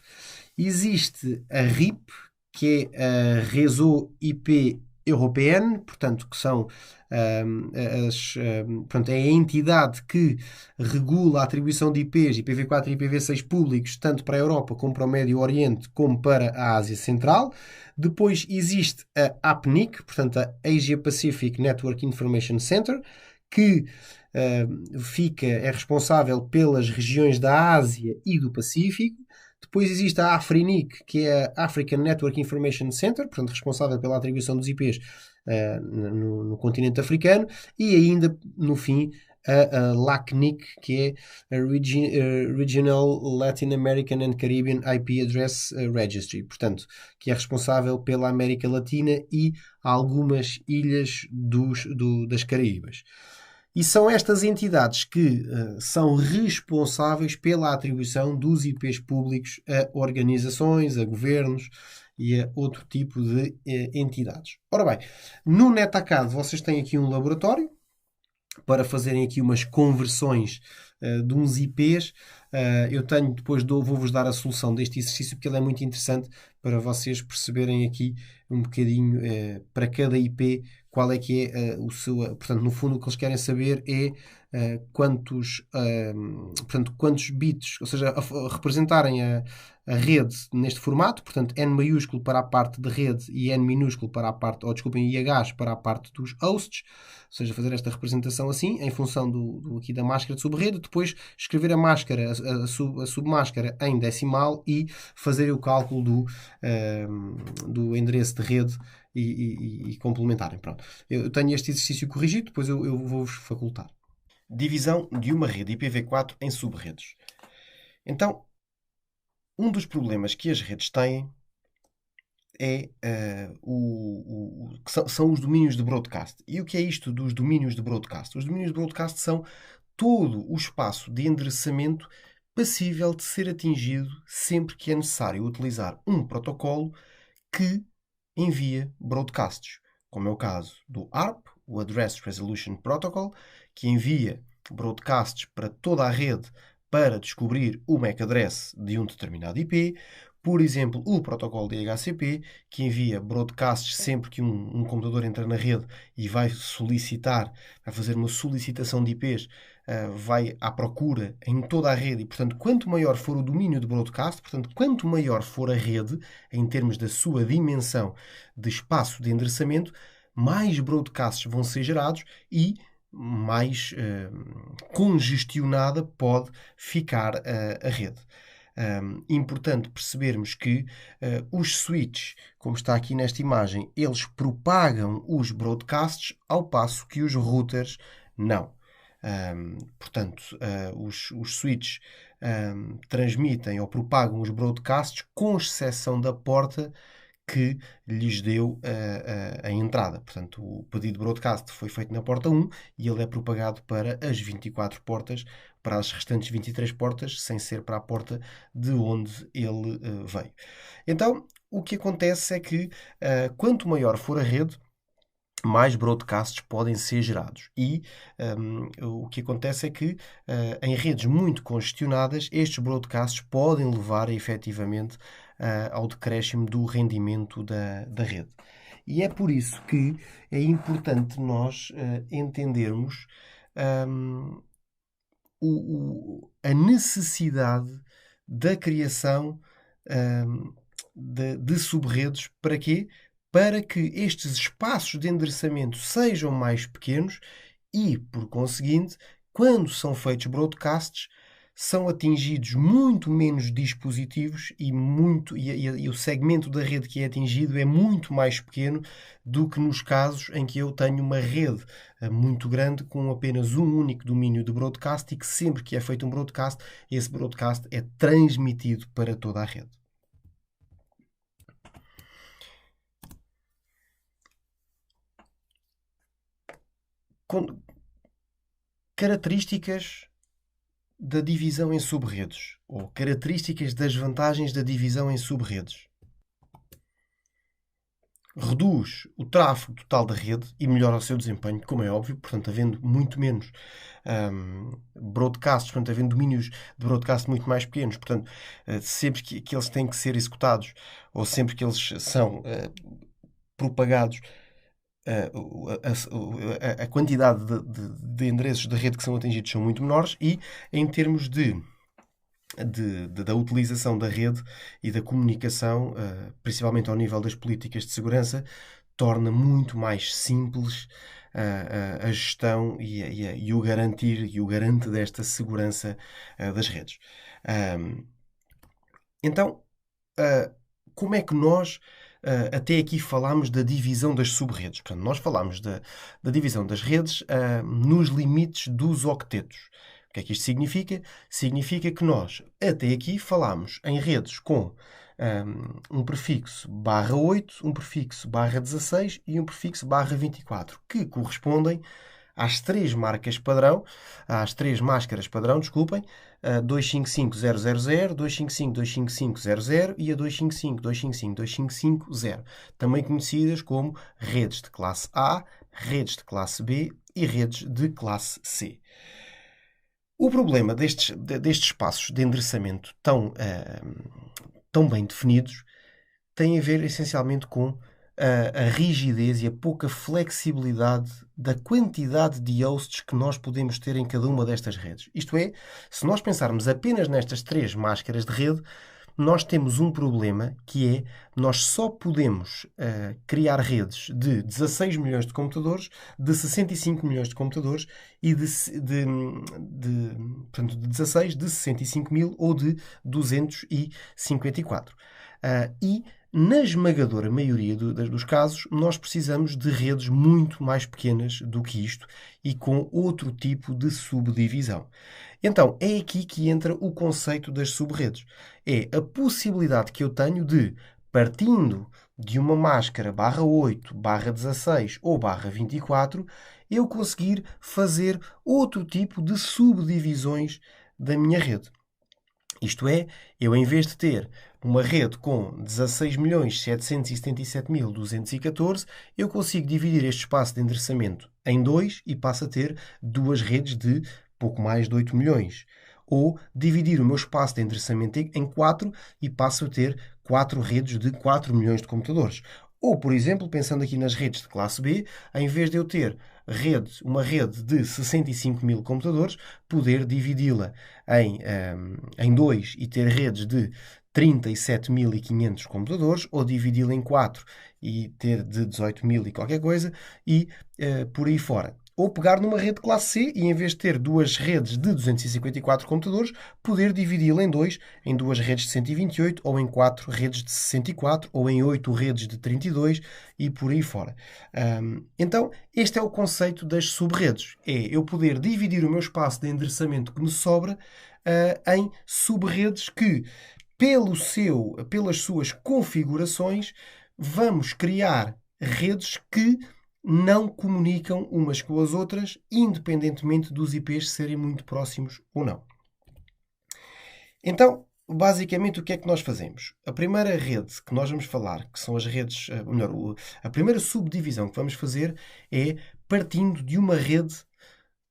Existe a RIP, que é a Réseau IP Européen, portanto, que são portanto, é a entidade que regula a atribuição de IPs, IPv4 e IPv6 públicos, tanto para a Europa como para o Médio Oriente, como para a Ásia Central. Depois existe a APNIC, portanto, a Asia Pacific Network Information Center, que é responsável pelas regiões da Ásia e do Pacífico. Depois existe a AFRINIC, que é a African Network Information Center, portanto, responsável pela atribuição dos IPs no continente africano. E ainda, no fim, a LACNIC, que é a Regional Latin American and Caribbean IP Address Registry, portanto, que é responsável pela América Latina e algumas ilhas das Caraíbas. E são estas entidades que são responsáveis pela atribuição dos IPs públicos a organizações, a governos e a outro tipo de entidades. Ora bem, no NetAcad vocês têm aqui um laboratório para fazerem aqui umas conversões de uns IPs. Eu tenho, depois vou-vos dar a solução deste exercício, porque ele é muito interessante para vocês perceberem aqui um bocadinho para cada IP qual é que é o seu... Portanto, no fundo, o que eles querem saber é quantos bits, ou seja, representarem a rede neste formato, portanto, N maiúsculo para a parte de rede e N minúsculo para a parte, IHs para a parte dos hosts, ou seja, fazer esta representação assim, em função aqui da máscara de subrede, depois escrever a máscara, a submáscara em decimal e fazer o cálculo do endereço de rede e complementarem. Pronto. Eu tenho este exercício corrigido, depois eu vou-vos facultar. Divisão de uma rede IPv4 em subredes. Então, um dos problemas que as redes têm é são os domínios de broadcast. E o que é isto dos domínios de broadcast? Os domínios de broadcast são todo o espaço de endereçamento passível de ser atingido sempre que é necessário utilizar um protocolo que envia broadcasts, como é o caso do ARP, o Address Resolution Protocol, que envia broadcasts para toda a rede para descobrir o MAC address de um determinado IP. Por exemplo, o protocolo DHCP, que envia broadcasts sempre que um computador entra na rede e vai fazer uma solicitação de IPs, vai à procura em toda a rede e, portanto, quanto maior for o domínio de broadcast, portanto, quanto maior for a rede, em termos da sua dimensão de espaço de endereçamento, mais broadcasts vão ser gerados e mais congestionada pode ficar a rede. Importante percebermos que os switches, como está aqui nesta imagem, eles propagam os broadcasts ao passo que os routers não. Portanto, os switches transmitem ou propagam os broadcasts com exceção da porta que lhes deu a entrada. Portanto, o pedido de broadcast foi feito na porta 1 e ele é propagado para as 24 portas, para as restantes 23 portas, sem ser para a porta de onde ele veio. Então, o que acontece é que quanto maior for a rede, mais broadcasts podem ser gerados. E o que acontece é que em redes muito congestionadas, estes broadcasts podem levar efetivamente ao decréscimo do rendimento da rede. E é por isso que é importante nós entendermos a necessidade da criação de subredes. Para quê? Para que estes espaços de endereçamento sejam mais pequenos e, por conseguinte, quando são feitos broadcasts, são atingidos muito menos dispositivos e o segmento da rede que é atingido é muito mais pequeno do que nos casos em que eu tenho uma rede muito grande com apenas um único domínio de broadcast e que sempre que é feito um broadcast, esse broadcast é transmitido para toda a rede. Características da divisão em subredes, ou características das vantagens da divisão em subredes. Reduz o tráfego total da rede e melhora o seu desempenho, como é óbvio, portanto, havendo muito menos broadcasts, portanto, havendo domínios de broadcast muito mais pequenos, portanto, sempre que eles têm que ser executados, ou sempre que eles são propagados, a quantidade de endereços de rede que são atingidos são muito menores e, em termos da utilização da rede e da comunicação, principalmente ao nível das políticas de segurança, torna muito mais simples a gestão e o garantir e o garante desta segurança das redes. Então, como é que nós até aqui falámos da divisão das subredes? Portanto, nós falámos da divisão das redes nos limites dos octetos. O que é que isto significa? Significa que nós, até aqui, falámos em redes com um prefixo /8, um prefixo /16 e um prefixo /24, que correspondem às três marcas padrão, às três máscaras padrão, desculpem, 255.000, 255.255.00 e a 255.255.255.0, também conhecidas como redes de classe A, redes de classe B e redes de classe C. O problema destes espaços de endereçamento tão bem definidos tem a ver essencialmente com a rigidez e a pouca flexibilidade da quantidade de hosts que nós podemos ter em cada uma destas redes. Isto é, se nós pensarmos apenas nestas três máscaras de rede, nós temos um problema que é, nós só podemos criar redes de 16 milhões de computadores, de 65 milhões de computadores e portanto, de 16, de 65 mil ou de 254. E na esmagadora maioria dos casos, nós precisamos de redes muito mais pequenas do que isto e com outro tipo de subdivisão. Então, é aqui que entra o conceito das subredes. É a possibilidade que eu tenho de, partindo de uma máscara /8, /16 ou /24, eu conseguir fazer outro tipo de subdivisões da minha rede. Isto é, eu em vez de ter uma rede com 16.777.214, eu consigo dividir este espaço de endereçamento em dois e passo a ter duas redes de pouco mais de 8 milhões. Ou dividir o meu espaço de endereçamento em 4 e passo a ter 4 redes de 4 milhões de computadores. Ou, por exemplo, pensando aqui nas redes de classe B, em vez de eu ter uma rede de 65 mil computadores, poder dividi-la em 2 e ter redes de 37.500 computadores, ou dividi-la em 4 e ter de 18 mil e qualquer coisa, e por aí fora. Ou pegar numa rede classe C e, em vez de ter duas redes de 254 computadores, poder dividi-la em duas redes de 128, ou em 4 redes de 64, ou em 8 redes de 32 e por aí fora. Então, este é o conceito das subredes. É eu poder dividir o meu espaço de endereçamento que me sobra em subredes que, pelas suas configurações, vamos criar redes que não comunicam umas com as outras, independentemente dos IPs serem muito próximos ou não. Então, basicamente, o que é que nós fazemos? A primeira rede que nós vamos falar, que são as redes, a primeira subdivisão que vamos fazer é partindo de uma rede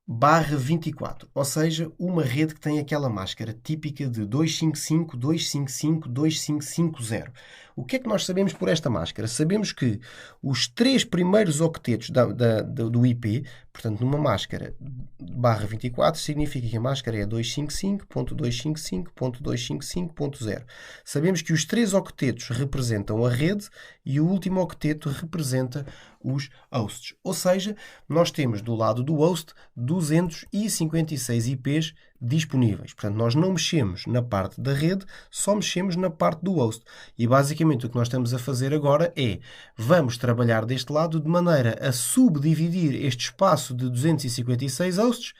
/24, ou seja, uma rede que tem aquela máscara típica de 255.255.255.0. O que é que nós sabemos por esta máscara? Sabemos que os 3 primeiros octetos do IP, portanto, numa máscara barra 24, significa que a máscara é 255.255.255.0. Sabemos que os 3 octetos representam a rede e o último octeto representa os hosts. Ou seja, nós temos do lado do host 256 IPs disponíveis. Portanto, nós não mexemos na parte da rede, só mexemos na parte do host. E basicamente o que nós estamos a fazer agora é, vamos trabalhar deste lado de maneira a subdividir este espaço de 256 hosts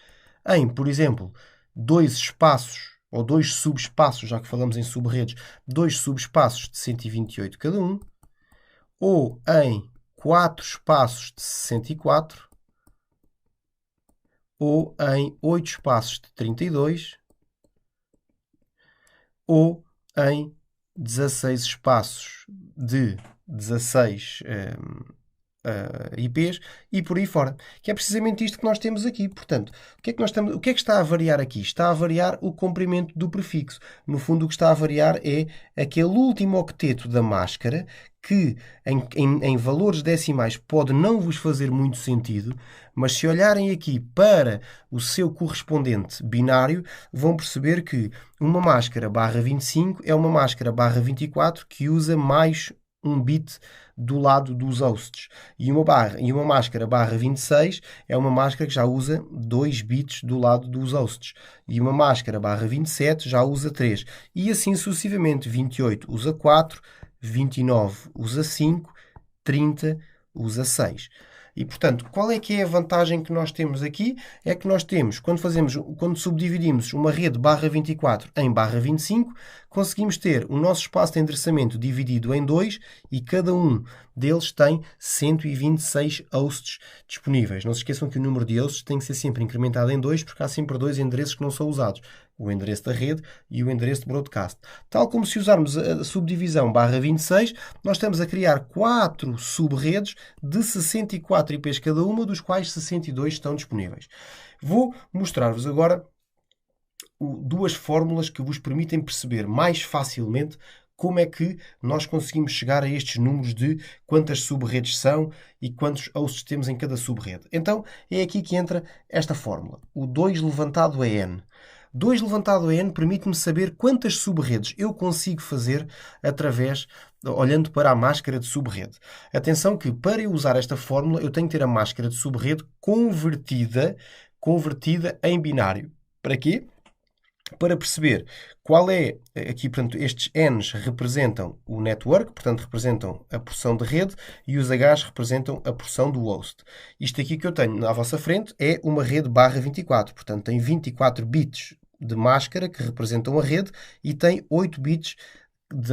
em, por exemplo, 2 espaços ou 2 subespaços, já que falamos em subredes, 2 subespaços de 128 cada um, ou em 4 espaços de 64, ou em 8 espaços de 32, ou em 16 espaços de 16 IPs e por aí fora. Que é precisamente isto que nós temos aqui. Portanto, o que é que está a variar aqui? Está a variar o comprimento do prefixo. No fundo, o que está a variar é aquele último octeto da máscara que em valores decimais pode não vos fazer muito sentido, mas se olharem aqui para o seu correspondente binário, vão perceber que uma máscara barra 25 é uma máscara barra 24 que usa mais um bit do lado dos hosts. E uma máscara barra 26 é uma máscara que já usa 2 bits do lado dos hosts. E uma máscara barra 27 já usa 3. E assim sucessivamente. 28 usa 4, 29 usa 5, 30 usa 6. E, portanto, qual é que é a vantagem que nós temos aqui? É que nós temos, quando subdividimos uma rede barra 24 em barra 25, conseguimos ter o nosso espaço de endereçamento dividido em 2 e cada um deles tem 126 hosts disponíveis. Não se esqueçam que o número de hosts tem que ser sempre incrementado em 2 porque há sempre 2 endereços que não são usados. O endereço da rede e o endereço de broadcast. Tal como se usarmos a subdivisão barra 26, nós estamos a criar 4 subredes de 64 IPs cada uma, dos quais 62 estão disponíveis. Vou mostrar-vos agora 2 fórmulas que vos permitem perceber mais facilmente como é que nós conseguimos chegar a estes números de quantas subredes são e quantos hosts temos em cada subrede. Então, é aqui que entra esta fórmula. O 2 levantado a n. 2 levantado a n permite-me saber quantas subredes eu consigo fazer olhando para a máscara de subrede. Atenção que para eu usar esta fórmula eu tenho que ter a máscara de subrede convertida em binário. Para quê? Para perceber qual é, aqui, portanto, estes N's representam o network, portanto, representam a porção de rede, e os H's representam a porção do host. Isto aqui que eu tenho à vossa frente é uma rede barra 24, portanto, tem 24 bits de máscara que representam a rede e tem 8 bits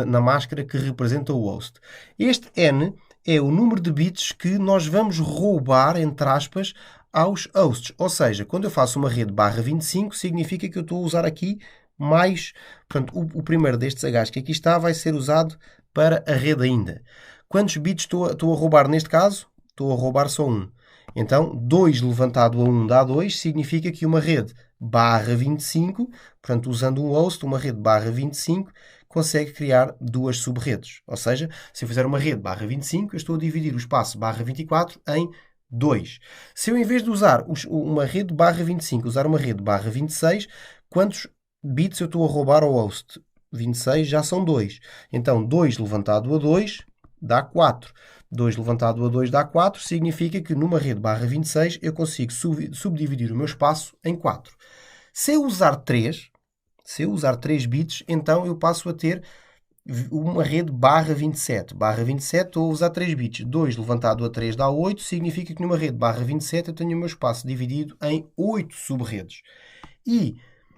na máscara que representam o host. Este N é o número de bits que nós vamos roubar, entre aspas, aos hosts. Ou seja, quando eu faço uma rede barra 25, significa que eu estou a usar aqui mais... Portanto, o primeiro destes H's que aqui está vai ser usado para a rede ainda. Quantos bits estou a roubar neste caso? Estou a roubar só 1. Então, 2 levantado a 1 dá 2, significa que uma rede barra 25, portanto, usando um host, uma rede barra 25, consegue criar 2 subredes. Ou seja, se eu fizer uma rede barra 25, eu estou a dividir o espaço barra 24 em 2. Se eu, em vez de usar uma rede barra 25, usar uma rede barra 26, quantos bits eu estou a roubar ao host? 26 já são 2. Então, 2 levantado a 2 dá 4. 2 levantado a 2 dá 4, significa que numa rede barra 26 eu consigo subdividir o meu espaço em 4. Se eu usar 3 bits, então eu passo a ter uma rede barra 27. Barra 27 estou a usar 3 bits. 2 levantado a 3 dá 8, significa que numa rede barra 27 eu tenho o meu espaço dividido em 8 subredes. E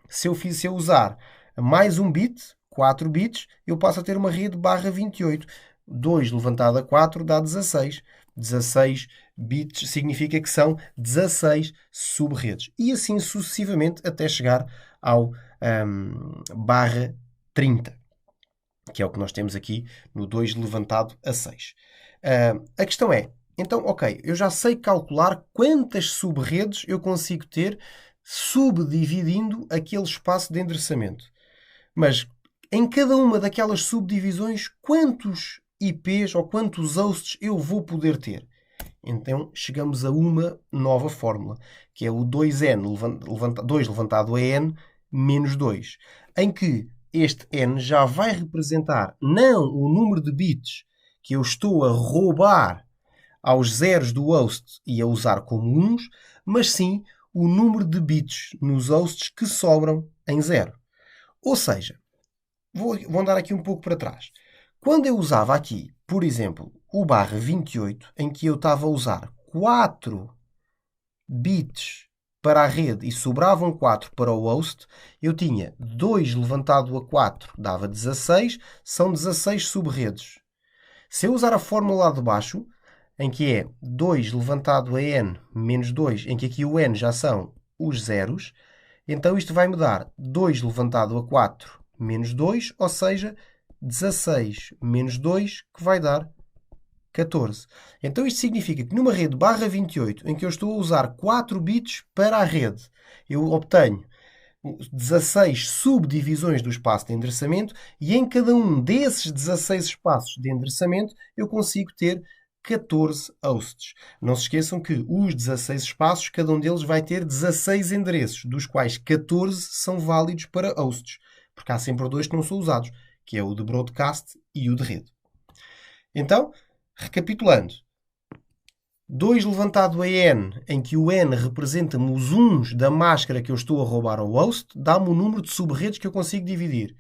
se eu usar mais um bit, 4 bits, eu passo a ter uma rede barra 28. 2 levantado a 4 dá 16. 16 bits significa que são 16 subredes. E assim sucessivamente até chegar ao barra 30. Que é o que nós temos aqui no 2 levantado a 6. A questão é, então, ok, eu já sei calcular quantas subredes eu consigo ter subdividindo aquele espaço de endereçamento. Mas em cada uma daquelas subdivisões, quantos IPs ou quantos hosts eu vou poder ter. Então, chegamos a uma nova fórmula, que é o 2n 2 levantado a n menos 2, em que este n já vai representar não o número de bits que eu estou a roubar aos zeros do host e a usar como uns, mas sim o número de bits nos hosts que sobram em zero. Ou seja, vou andar aqui um pouco para trás. Quando eu usava aqui, por exemplo, o barra 28, em que eu estava a usar 4 bits para a rede e sobravam 4 para o host, eu tinha 2 levantado a 4, dava 16, são 16 subredes. Se eu usar a fórmula lá de baixo, em que é 2 levantado a n menos 2, em que aqui o n já são os zeros, então isto vai me dar 2 levantado a 4 menos 2, ou seja, 16 menos 2, que vai dar 14. Então isto significa que numa rede barra 28, em que eu estou a usar 4 bits para a rede, eu obtenho 16 subdivisões do espaço de endereçamento e em cada um desses 16 espaços de endereçamento eu consigo ter 14 hosts. Não se esqueçam que os 16 espaços, cada um deles vai ter 16 endereços, dos quais 14 são válidos para hosts, porque há sempre dois que não são usados, que é o de broadcast e o de rede. Então, recapitulando, 2 levantado a n, em que o n representa-me os uns da máscara que eu estou a roubar ao host, dá-me o número de subredes que eu consigo dividir.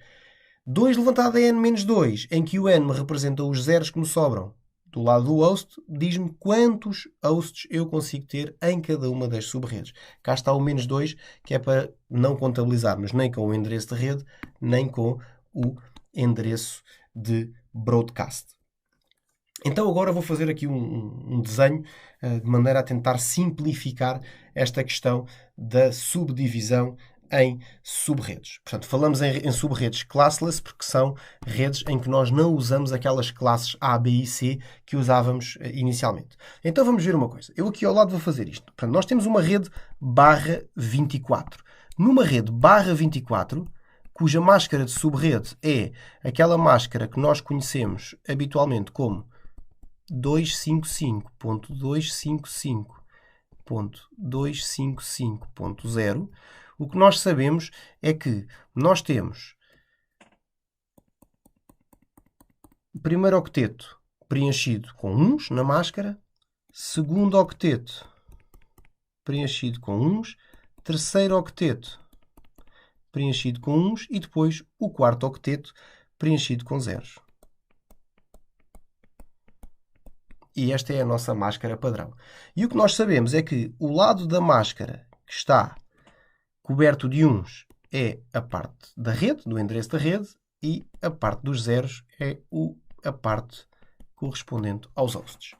2 levantado a n menos 2, em que o n me representa os zeros que me sobram do lado do host, diz-me quantos hosts eu consigo ter em cada uma das subredes. Cá está o menos 2, que é para não contabilizarmos nem com o endereço de rede, nem com o endereço de broadcast. Então agora vou fazer aqui um desenho de maneira a tentar simplificar esta questão da subdivisão em subredes. Portanto, falamos em subredes classless porque são redes em que nós não usamos aquelas classes A, B e C que usávamos inicialmente. Então vamos ver uma coisa. Eu aqui ao lado vou fazer isto. Portanto, nós temos uma rede barra 24. Numa rede barra 24, cuja máscara de subrede é aquela máscara que nós conhecemos habitualmente como 255.255.255.0, o que nós sabemos é que nós temos o primeiro octeto preenchido com uns na máscara, segundo octeto preenchido com uns, terceiro octeto preenchido com uns e depois o quarto octeto preenchido com zeros. E esta é a nossa máscara padrão. E o que nós sabemos é que o lado da máscara que está coberto de uns é a parte da rede, do endereço da rede, e a parte dos zeros é a parte correspondente aos hosts.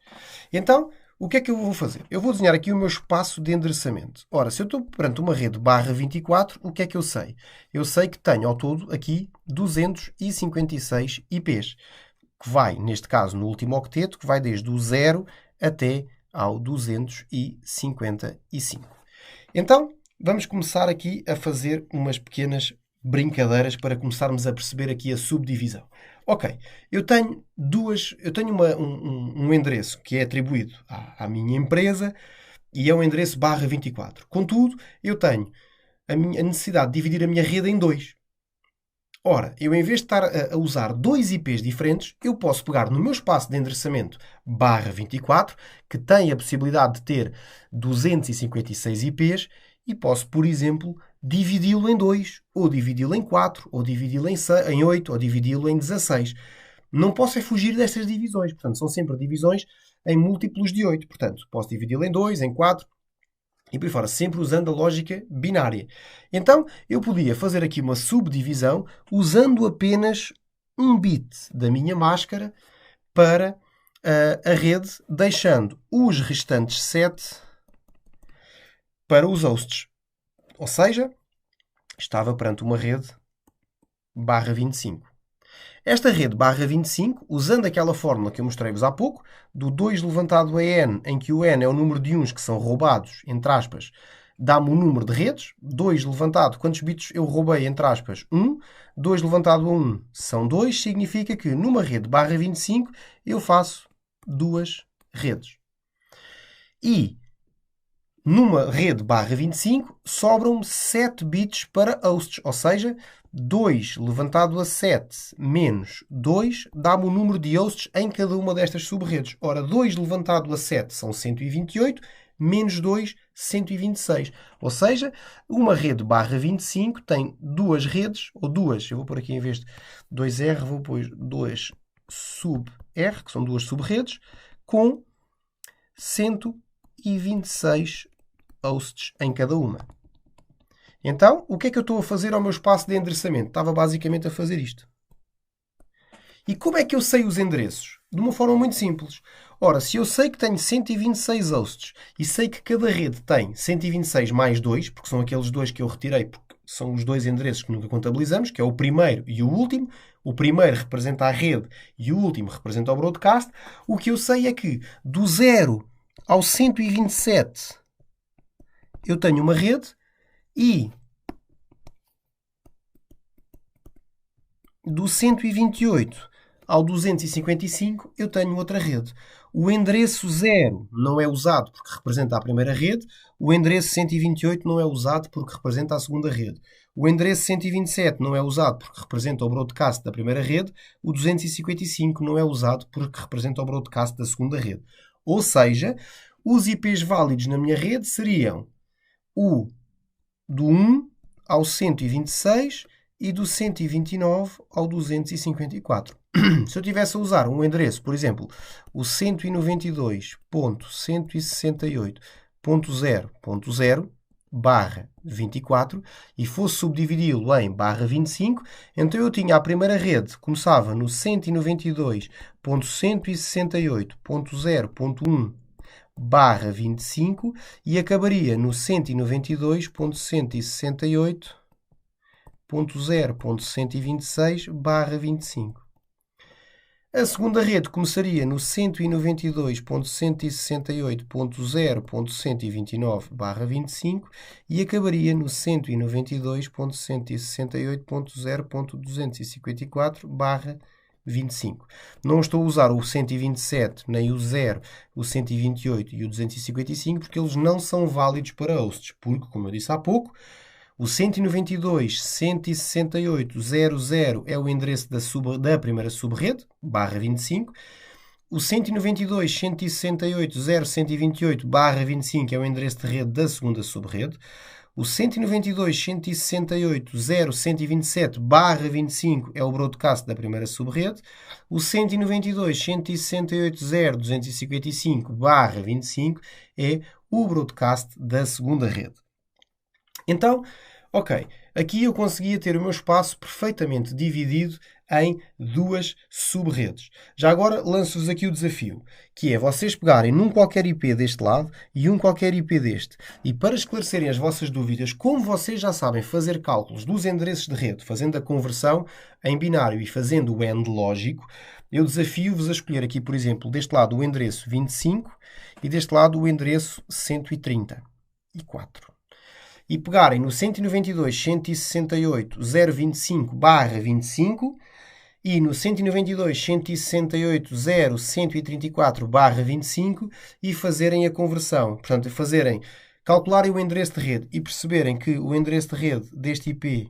Então, o que é que eu vou fazer? Eu vou desenhar aqui o meu espaço de endereçamento. Ora, se eu estou perante uma rede barra 24, o que é que eu sei? Eu sei que tenho ao todo aqui 256 IPs, que vai, neste caso, no último octeto, que vai desde o 0 até ao 255. Então, vamos começar aqui a fazer umas pequenas brincadeiras para começarmos a perceber aqui a subdivisão. Ok, eu tenho um endereço que é atribuído à minha empresa e é o endereço barra 24. Contudo, eu tenho a necessidade de dividir a minha rede em dois. Ora, eu em vez de estar a usar dois IPs diferentes, eu posso pegar no meu espaço de endereçamento barra 24, que tem a possibilidade de ter 256 IPs, e posso, por exemplo, dividi-lo em 2, ou dividi-lo em 4, ou dividi-lo em 8, ou dividi-lo em 16. Não posso é fugir destas divisões. Portanto, são sempre divisões em múltiplos de 8. Portanto, posso dividi-lo em 2, em 4, e por aí fora, sempre usando a lógica binária. Então, eu podia fazer aqui uma subdivisão usando apenas um bit da minha máscara para a rede, deixando os restantes 7 para os hosts. Ou seja, estava perante uma rede barra 25. Esta rede barra 25, usando aquela fórmula que eu mostrei-vos há pouco, do 2 levantado a n, em que o n é o número de uns que são roubados, entre aspas, dá-me o número de redes. 2 levantado, quantos bits eu roubei, entre aspas? 1. 2 levantado a 1 são 2. Significa que numa rede barra 25 eu faço 2 redes. E numa rede barra 25 sobram-me 7 bits para hosts. Ou seja, 2 levantado a 7 menos 2 dá-me o número de hosts em cada uma destas sub-redes. Ora, 2 levantado a 7 são 128, menos 2, 126. Ou seja, uma rede barra 25 tem duas redes, ou duas, eu vou pôr aqui em vez de 2R, vou pôr 2 sub-R, que são duas sub-redes, com 126 hosts em cada uma. Então, o que é que eu estou a fazer ao meu espaço de endereçamento? Estava basicamente a fazer isto. E como é que eu sei os endereços? De uma forma muito simples. Ora, se eu sei que tenho 126 hosts e sei que cada rede tem 126 mais 2, porque são aqueles dois que eu retirei, porque são os dois endereços que nunca contabilizamos, que é o primeiro e o último. O primeiro representa a rede e o último representa o broadcast. O que eu sei é que do 0 ao 127 eu tenho uma rede e do 128 ao 255 eu tenho outra rede. O endereço 0 não é usado porque representa a primeira rede. O endereço 128 não é usado porque representa a segunda rede. O endereço 127 não é usado porque representa o broadcast da primeira rede. O 255 não é usado porque representa o broadcast da segunda rede. Ou seja, os IPs válidos na minha rede seriam o do 1 ao 126 e do 129 ao 254. Se eu tivesse a usar um endereço, por exemplo, o 192.168.0.0 barra 24 e fosse subdividi-lo em barra 25, então eu tinha a primeira rede, começava no 192.168.0.1 barra 25 e acabaria no 192.168.0.126 barra 25. A segunda rede começaria no 192.168.0.129 barra 25 e acabaria no 192.168.0.254 barra 25. Não estou a usar o 127, nem o 0, o 128 e o 255 porque eles não são válidos para hosts, porque, como eu disse há pouco, o 192.168.0.0 é o endereço da primeira subrede, barra 25. O 192.168.0.128, barra 25 é o endereço de rede da segunda subrede. O 192.168.0.127, barra 25 é o broadcast da primeira subrede. O 192.168.0.255, barra 25 é o broadcast da segunda rede. Então, ok, aqui eu conseguia ter o meu espaço perfeitamente dividido em duas sub-redes. Já agora lanço-vos aqui o desafio, que é vocês pegarem num qualquer IP deste lado e um qualquer IP deste. E para esclarecerem as vossas dúvidas, como vocês já sabem fazer cálculos dos endereços de rede, fazendo a conversão em binário e fazendo o AND lógico, eu desafio-vos a escolher aqui, por exemplo, deste lado o endereço 25 e deste lado o endereço 134. E pegarem no 192.168.025 barra 25 e no 192.168.0.134 barra 25 e fazerem a conversão. Portanto, calcularem o endereço de rede e perceberem que o endereço de rede deste IP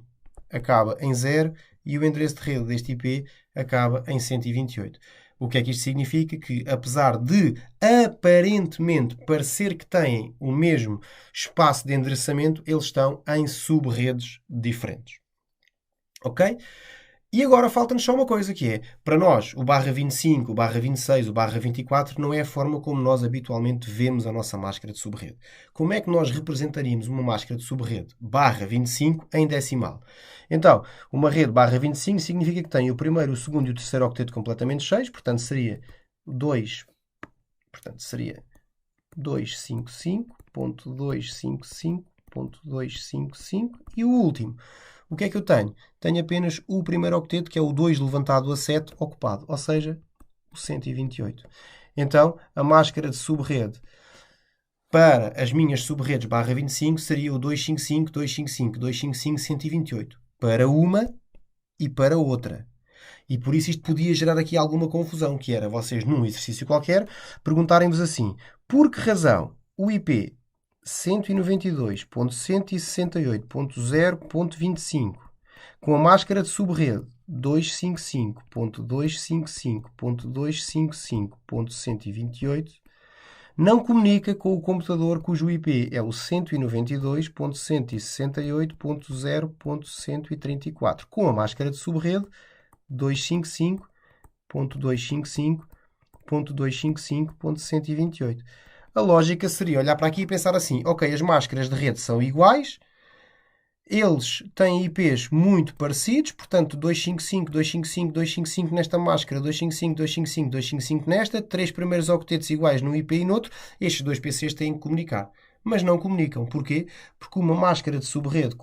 acaba em 0 e o endereço de rede deste IP acaba em 128. O que é que isto significa? Que, apesar de aparentemente parecer que têm o mesmo espaço de endereçamento, eles estão em sub-redes diferentes. Ok? E agora falta-nos só uma coisa, que é, para nós, o barra 25, o barra 26, o barra 24 não é a forma como nós habitualmente vemos a nossa máscara de subrede. Como é que nós representaríamos uma máscara de subrede barra 25 em decimal? Então, uma rede barra 25 significa que tem o primeiro, o segundo e o terceiro octeto completamente cheios, portanto seria 255.255.255.255 e o último. O que é que eu tenho? Tenho apenas o primeiro octeto, que é o 2 levantado a 7 ocupado, ou seja, o 128. Então, a máscara de subrede para as minhas sub-redes barra 25 seria o 255, 255, 255, 128. Para uma e para outra. E por isso isto podia gerar aqui alguma confusão, que era vocês, num exercício qualquer, perguntarem-vos assim: por que razão o IP 192.168.0.25 com a máscara de subrede 255.255.255.128 não comunica com o computador cujo IP é o 192.168.0.134, com a máscara de subrede 255.255.255.128. A lógica seria olhar para aqui e pensar assim: ok, as máscaras de rede são iguais, eles têm IPs muito parecidos, portanto 255, 255, 255 nesta máscara, 255, 255, 255 nesta, 3 primeiros octetos iguais num IP e no outro, estes dois PCs têm que comunicar. Mas não comunicam. Porquê? Porque uma máscara de subrede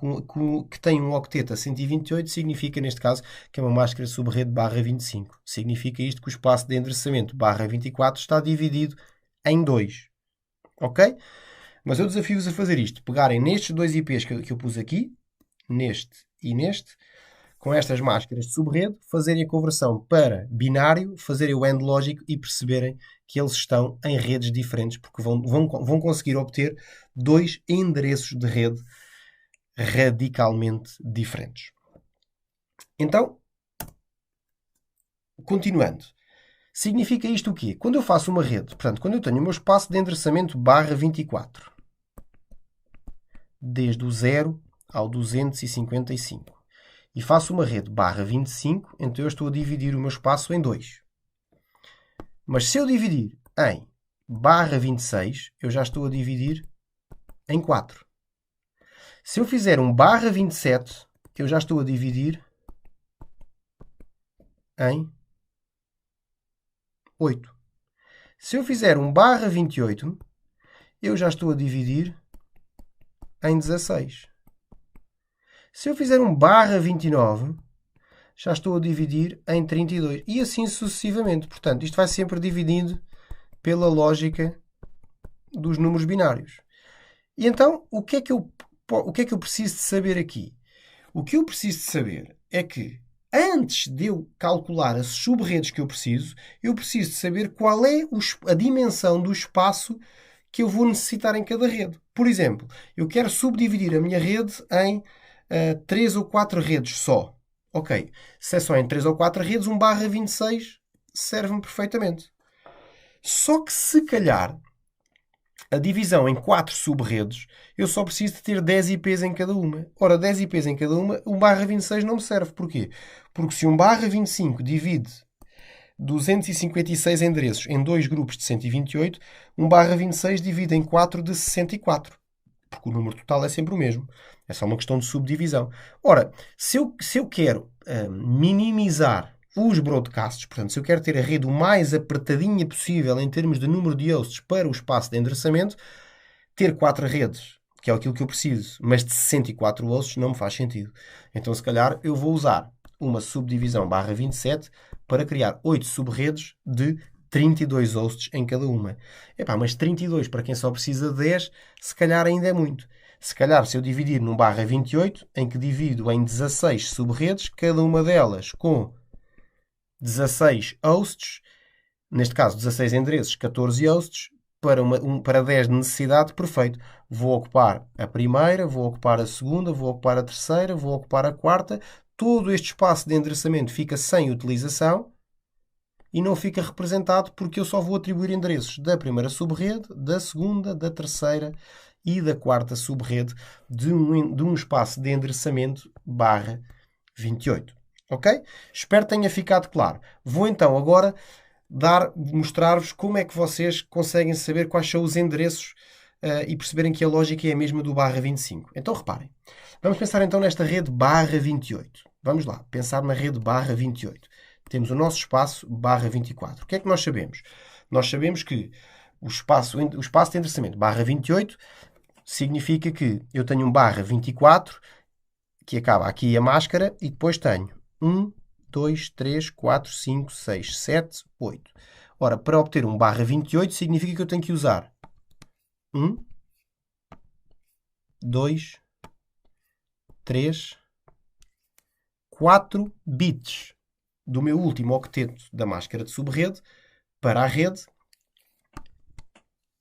que tem um octeto a 128 significa, neste caso, que é uma máscara de subrede barra 25. Significa isto que o espaço de endereçamento barra 24 está dividido em 2. Ok? Mas eu desafio-vos a fazer isto. Pegarem nestes dois IPs que eu pus aqui, neste e neste, com estas máscaras de subrede, fazerem a conversão para binário, fazerem o AND lógico e perceberem que eles estão em redes diferentes, porque vão conseguir obter dois endereços de rede radicalmente diferentes. Então, continuando. Significa isto o quê? Quando eu faço uma rede, portanto, quando eu tenho o meu espaço de endereçamento barra 24, desde o 0 ao 255, e faço uma rede barra 25, então eu estou a dividir o meu espaço em 2. Mas se eu dividir em barra 26, eu já estou a dividir em 4. Se eu fizer um barra 27, eu já estou a dividir em 8. Se eu fizer um barra 28, eu já estou a dividir em 16. Se eu fizer um barra 29, já estou a dividir em 32. E assim sucessivamente. Portanto, isto vai sempre dividindo pela lógica dos números binários. E então, o que é que eu preciso de saber aqui? O que eu preciso de saber é que, antes de eu calcular as sub-redes que eu preciso de saber qual é a dimensão do espaço que eu vou necessitar em cada rede. Por exemplo, eu quero subdividir a minha rede em 3 ou 4 redes só. Ok, se é só em 3 ou 4 redes, um barra 26 serve-me perfeitamente. Só que se calhar a divisão em 4 sub-redes, eu só preciso de ter 10 IPs em cada uma. Ora, 10 IPs em cada uma, um barra 26 não me serve. Porquê? Porque se um barra 25 divide 256 endereços em 2 grupos de 128, um barra 26 divide em 4 de 64. Porque o número total é sempre o mesmo. É só uma questão de subdivisão. Ora, se eu quero minimizar os broadcasts, portanto, se eu quero ter a rede o mais apertadinha possível em termos de número de hosts para o espaço de endereçamento, ter 4 redes, que é aquilo que eu preciso, mas de 64 hosts não me faz sentido. Então, se calhar, eu vou usar uma subdivisão barra 27 para criar 8 sub-redes de 32 hosts em cada uma. Epá, mas 32 para quem só precisa de 10, se calhar ainda é muito. Se calhar, se eu dividir num barra 28, em que divido em 16 sub-redes, cada uma delas com 16 hosts, neste caso 16 endereços, 14 hosts, para 10 de necessidade, perfeito. Vou ocupar a primeira, vou ocupar a segunda, vou ocupar a terceira, vou ocupar a quarta. Todo este espaço de endereçamento fica sem utilização e não fica representado porque eu só vou atribuir endereços da primeira sub-rede, da segunda, da terceira e da quarta sub-rede de um espaço de endereçamento barra 28. Ok? Espero que tenha ficado claro. Vou então agora mostrar-vos como é que vocês conseguem saber quais são os endereços e perceberem que a lógica é a mesma do barra 25. Então reparem. Vamos pensar então nesta rede barra 28. Vamos lá, pensar na rede barra 28. Temos o nosso espaço barra 24. O que é que nós sabemos? Nós sabemos que o espaço de endereçamento barra 28 significa que eu tenho um barra 24 que acaba aqui a máscara e depois tenho 1, 2, 3, 4, 5, 6, 7, 8. Ora, para obter um barra 28 significa que eu tenho que usar 1, 2, 3, 4 bits do meu último octeto da máscara de subrede para a rede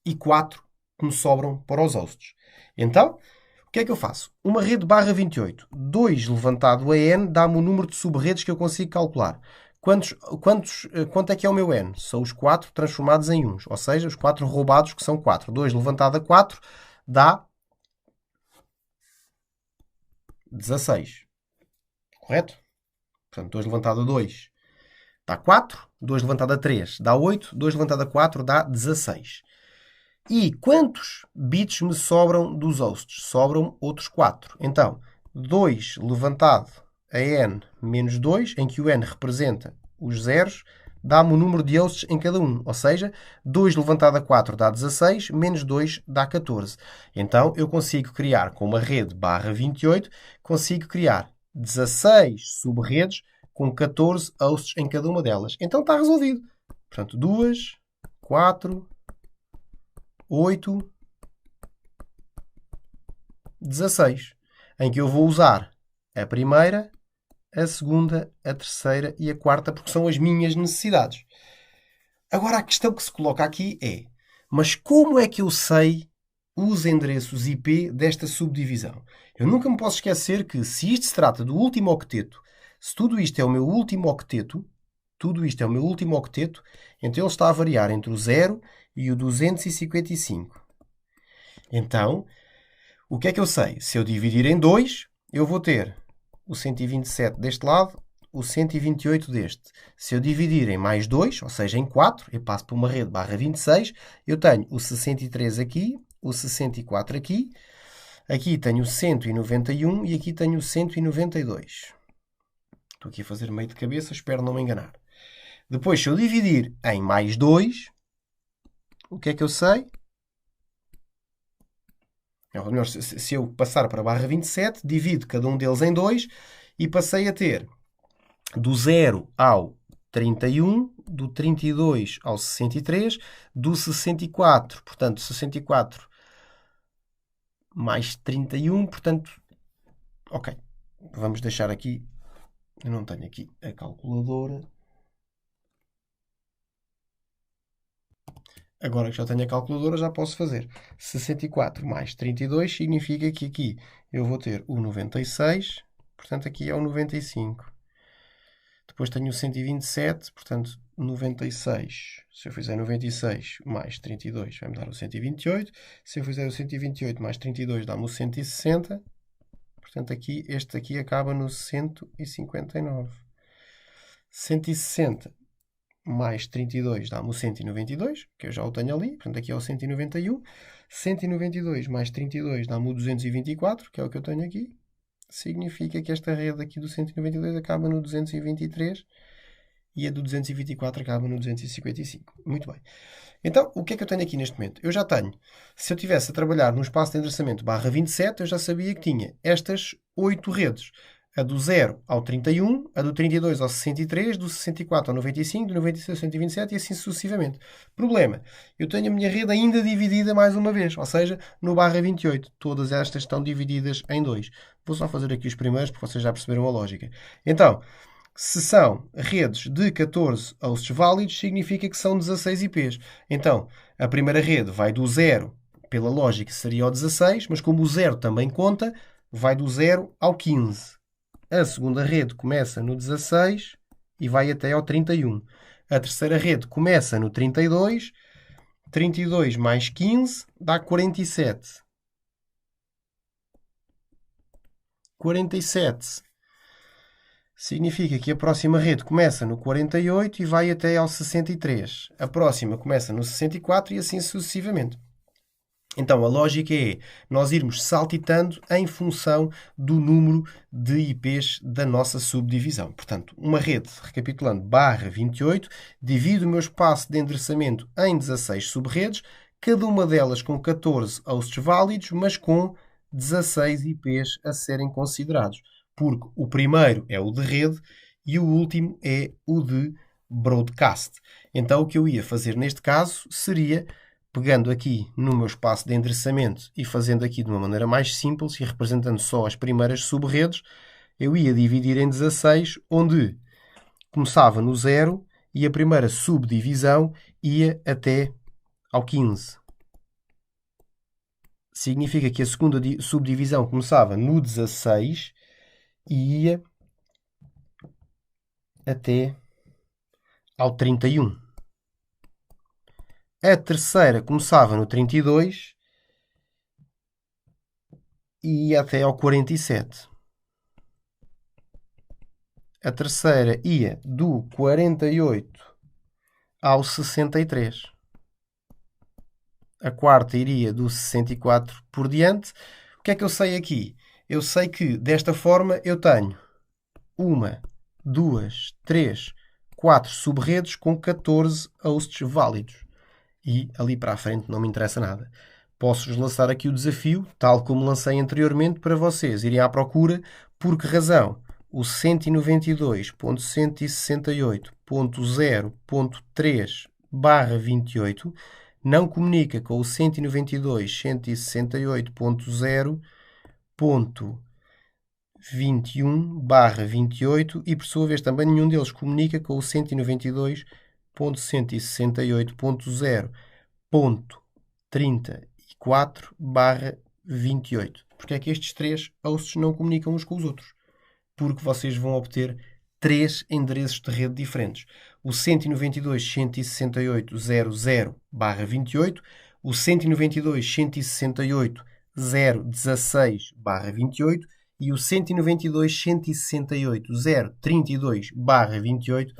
e 4 que me sobram para os hosts. Então, o que é que eu faço? Uma rede barra 28. 2 levantado a n dá-me o número de subredes que eu consigo calcular. Quanto é que é o meu n? São os 4 transformados em 1. Ou seja, os 4 roubados, que são 4. 2 levantado a 4 dá 16. Correto? Portanto, 2 levantado a 2 dá 4. 2 levantado a 3 dá 8. 2 levantado a 4 dá 16. E quantos bits me sobram dos hosts? Sobram outros 4. Então, 2 levantado a n menos 2, em que o n representa os zeros, dá-me o número de hosts em cada um. Ou seja, 2 levantado a 4 dá 16, menos 2 dá 14. Então, eu consigo criar, com uma rede barra 28, consigo criar 16 subredes com 14 hosts em cada uma delas. Então, está resolvido. Portanto, 2, 4... 8, 16, em que eu vou usar a primeira, a segunda, a terceira e a quarta, porque são as minhas necessidades. Agora, a questão que se coloca aqui é, mas como é que eu sei os endereços IP desta subdivisão? Eu nunca me posso esquecer que, se isto se trata do último octeto, se tudo isto é o meu último octeto, então ele está a variar entre o 0 e o 255. Então, o que é que eu sei? Se eu dividir em 2, eu vou ter o 127 deste lado, o 128 deste. Se eu dividir em mais 2, ou seja, em 4, eu passo por uma rede barra 26, eu tenho o 63 aqui, o 64 aqui, aqui tenho o 191 e aqui tenho o 192. Estou aqui a fazer meio de cabeça, espero não me enganar. Depois, se eu dividir em mais 2, o que é que eu sei? Ou melhor, se eu passar para a barra 27, divido cada um deles em 2 e passei a ter do 0 ao 31, do 32 ao 63, do 64, portanto, 64 mais 31, portanto, ok. Vamos deixar aqui, eu não tenho aqui a calculadora. Agora que já tenho a calculadora, já posso fazer 64 mais 32, significa que aqui eu vou ter o 96, portanto aqui é o 95. Depois tenho o 127, portanto 96. Se eu fizer 96 mais 32, vai-me dar o 128. Se eu fizer o 128 mais 32, dá-me o 160. Portanto aqui, este aqui acaba no 159. 160 mais 32 dá-me o 192, que eu já o tenho ali, portanto aqui é o 191. 192 mais 32 dá-me o 224, que é o que eu tenho aqui. Significa que esta rede aqui do 192 acaba no 223 e a do 224 acaba no 255. Muito bem. Então, o que é que eu tenho aqui neste momento? Eu já tenho, se eu estivesse a trabalhar no espaço de endereçamento barra 27, eu já sabia que tinha estas 8 redes. A do 0 ao 31, a do 32 ao 63, do 64 ao 95, do 96 ao 127 e assim sucessivamente. Problema, eu tenho a minha rede ainda dividida mais uma vez, ou seja, no barra 28. Todas estas estão divididas em 2. Vou só fazer aqui os primeiros, porque vocês já perceberam a lógica. Então, se são redes de 14 hosts válidos, significa que são 16 IPs. Então, a primeira rede vai do 0, pela lógica seria ao 16, mas como o 0 também conta, vai do 0 ao 15. A segunda rede começa no 16 e vai até ao 31. A terceira rede começa no 32. 32 mais 15 dá 47. 47 significa que a próxima rede começa no 48 e vai até ao 63. A próxima começa no 64 e assim sucessivamente. Então, a lógica é nós irmos saltitando em função do número de IPs da nossa subdivisão. Portanto, uma rede, recapitulando, barra 28, divide o meu espaço de endereçamento em 16 subredes, cada uma delas com 14 hosts válidos, mas com 16 IPs a serem considerados. Porque o primeiro é o de rede e o último é o de broadcast. Então, o que eu ia fazer neste caso seria pegando aqui no meu espaço de endereçamento e fazendo aqui de uma maneira mais simples e representando só as primeiras sub-redes, eu ia dividir em 16, onde começava no 0 e a primeira subdivisão ia até ao 15. Significa que a segunda subdivisão começava no 16 e ia até ao 31. A terceira começava no 32 e ia até ao 47. A terceira ia do 48 ao 63. A quarta iria do 64 por diante. O que é que eu sei aqui? Eu sei que, desta forma, eu tenho 1, 2, 3, 4 sub-redes com 14 hosts válidos. E ali para a frente não me interessa nada. Posso-vos lançar aqui o desafio, tal como lancei anteriormente, para vocês irem à procura. Por que razão? O 192.168.0.3/28 não comunica com o 192.168.21/28 e, por sua vez, também nenhum deles comunica com o 192.168.0.34/28. Porque é que estes três hosts não comunicam uns com os outros? Porque vocês vão obter 3 endereços de rede diferentes. O 192.168.0.0/28, o 192.168.0.16/28 e o 192.168.0.32/28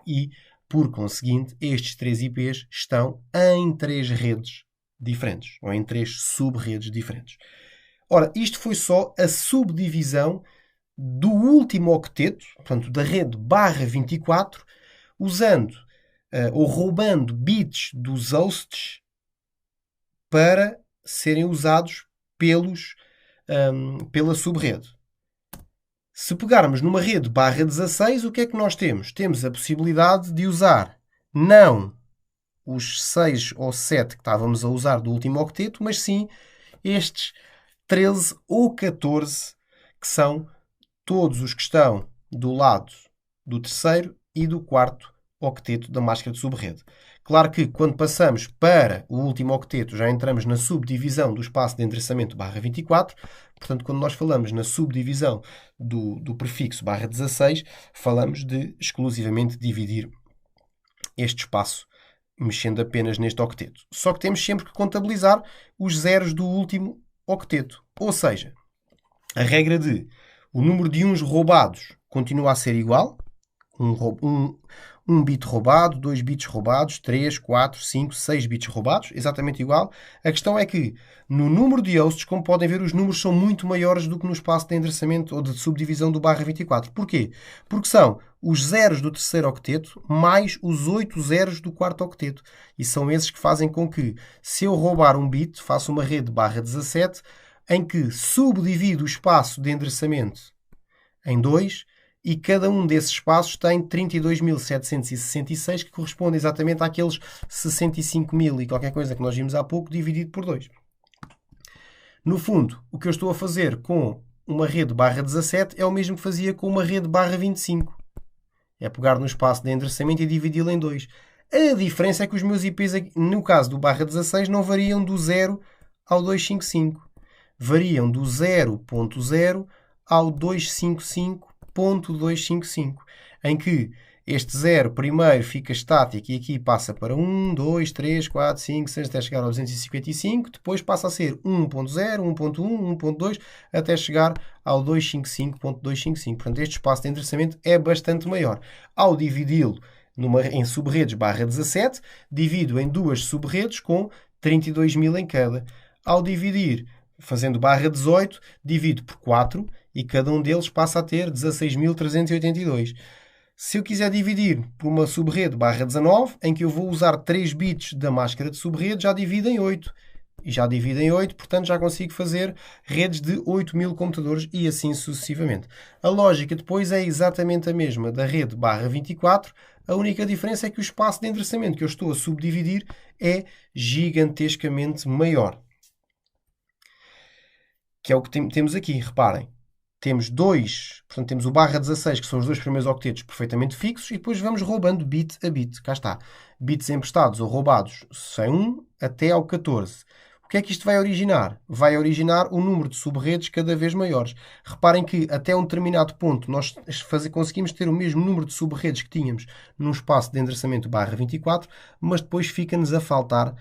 e, por conseguinte, estes 3 IPs estão em 3 redes diferentes, ou em 3 sub-redes diferentes. Ora, isto foi só a subdivisão do último octeto, portanto, da rede /24, usando ou roubando bits dos hosts para serem usados pela subrede. Se pegarmos numa rede /16, o que é que nós temos? Temos a possibilidade de usar não os 6 ou 7 que estávamos a usar do último octeto, mas sim estes 13 ou 14 que são todos os que estão do lado do terceiro e do quarto octeto da máscara de subrede. Claro que quando passamos para o último octeto já entramos na subdivisão do espaço de endereçamento /24. Portanto, quando nós falamos na subdivisão do prefixo /16, falamos de exclusivamente dividir este espaço mexendo apenas neste octeto. Só que temos sempre que contabilizar os zeros do último octeto. Ou seja, a regra de o número de uns roubados continua a ser igual. Um bit roubado, 2 bits roubados, 3, 4, 5, 6 bits roubados, exatamente igual. A questão é que no número de hosts, como podem ver, os números são muito maiores do que no espaço de endereçamento ou de subdivisão do /24. Porquê? Porque são os zeros do terceiro octeto mais os 8 zeros do quarto octeto. E são esses que fazem com que, se eu roubar um bit, faça uma rede /17, em que subdivido o espaço de endereçamento em 2 e cada um desses espaços tem 32.766, que corresponde exatamente àqueles 65.000 e qualquer coisa que nós vimos há pouco, dividido por 2. No fundo, o que eu estou a fazer com uma rede /17 é o mesmo que fazia com uma rede /25. É pegar no espaço de endereçamento e dividi-lo em 2. A diferença é que os meus IPs, no caso do /16, não variam do 0 ao 255. Variam do 0.0 ao 255.255, em que este 0 primeiro fica estático e aqui passa para 1, 2, 3, 4, 5, 6, até chegar ao 255, depois passa a ser 1.0, 1.1, 1.2, até chegar ao 255.255. Portanto, este espaço de endereçamento é bastante maior. Ao dividi-lo em subredes /17, divido em duas subredes com 32.000 em cada. Ao dividir fazendo /18, divido por 4 e cada um deles passa a ter 16.382. Se eu quiser dividir por uma subrede /19, em que eu vou usar 3 bits da máscara de subrede, já divido em 8. E já divido em 8, portanto já consigo fazer redes de 8.000 computadores e assim sucessivamente. A lógica depois é exatamente a mesma da rede /24, A única diferença é que o espaço de endereçamento que eu estou a subdividir é gigantescamente maior. Que é o que temos aqui, reparem. Temos portanto temos o /16, que são os dois primeiros octetos perfeitamente fixos, e depois vamos roubando bit a bit. Cá está. Bits emprestados ou roubados sem 1 até ao 14. O que é que isto vai originar? Vai originar um número de sub-redes cada vez maiores. Reparem que até um determinado ponto nós conseguimos ter o mesmo número de sub-redes que tínhamos num espaço de endereçamento /24, mas depois fica-nos a faltar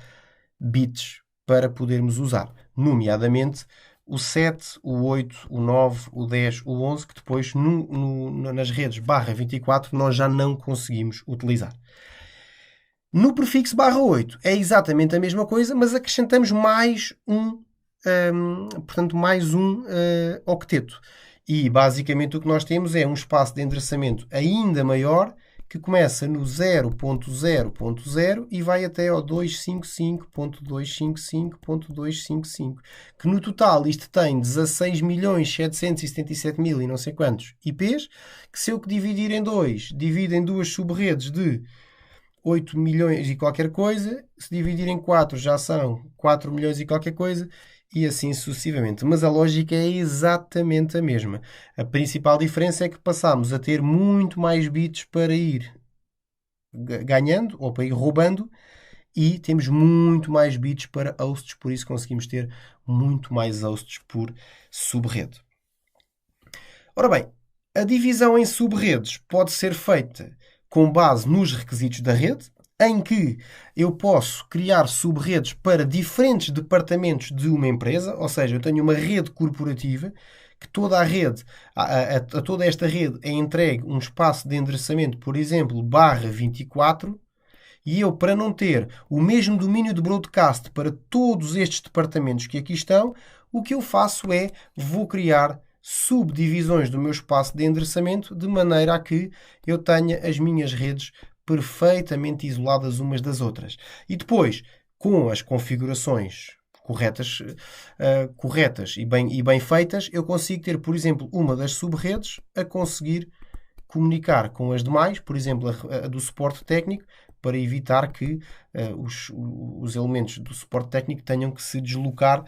bits para podermos usar. Nomeadamente o 7, o 8, o 9, o 10, o 11, que depois nas redes /24 nós já não conseguimos utilizar. No prefixo /8 é exatamente a mesma coisa, mas acrescentamos mais mais um octeto. E basicamente o que nós temos é um espaço de endereçamento ainda maior, que começa no 0.0.0 e vai até ao 255.255.255, que no total isto tem 16.777.000 e não sei quantos IPs, que se eu dividir em 2, divido em duas sub-redes de 8 milhões e qualquer coisa, se dividir em 4 já são 4 milhões e qualquer coisa, e assim sucessivamente. Mas a lógica é exatamente a mesma. A principal diferença é que passamos a ter muito mais bits para ir ganhando, ou para ir roubando, e temos muito mais bits para hosts, por isso conseguimos ter muito mais hosts por sub-rede. Ora bem, a divisão em sub-redes pode ser feita com base nos requisitos da rede, em que eu posso criar sub-redes para diferentes departamentos de uma empresa, ou seja, eu tenho uma rede corporativa, que toda a rede, a toda esta rede é entregue um espaço de endereçamento, por exemplo, /24, e eu, para não ter o mesmo domínio de broadcast para todos estes departamentos que aqui estão, o que eu faço é, vou criar subdivisões do meu espaço de endereçamento de maneira a que eu tenha as minhas redes perfeitamente isoladas umas das outras. E depois, com as configurações corretas e bem feitas, eu consigo ter, por exemplo, uma das sub-redes a conseguir comunicar com as demais, por exemplo, a do suporte técnico, para evitar que os elementos do suporte técnico tenham que se deslocar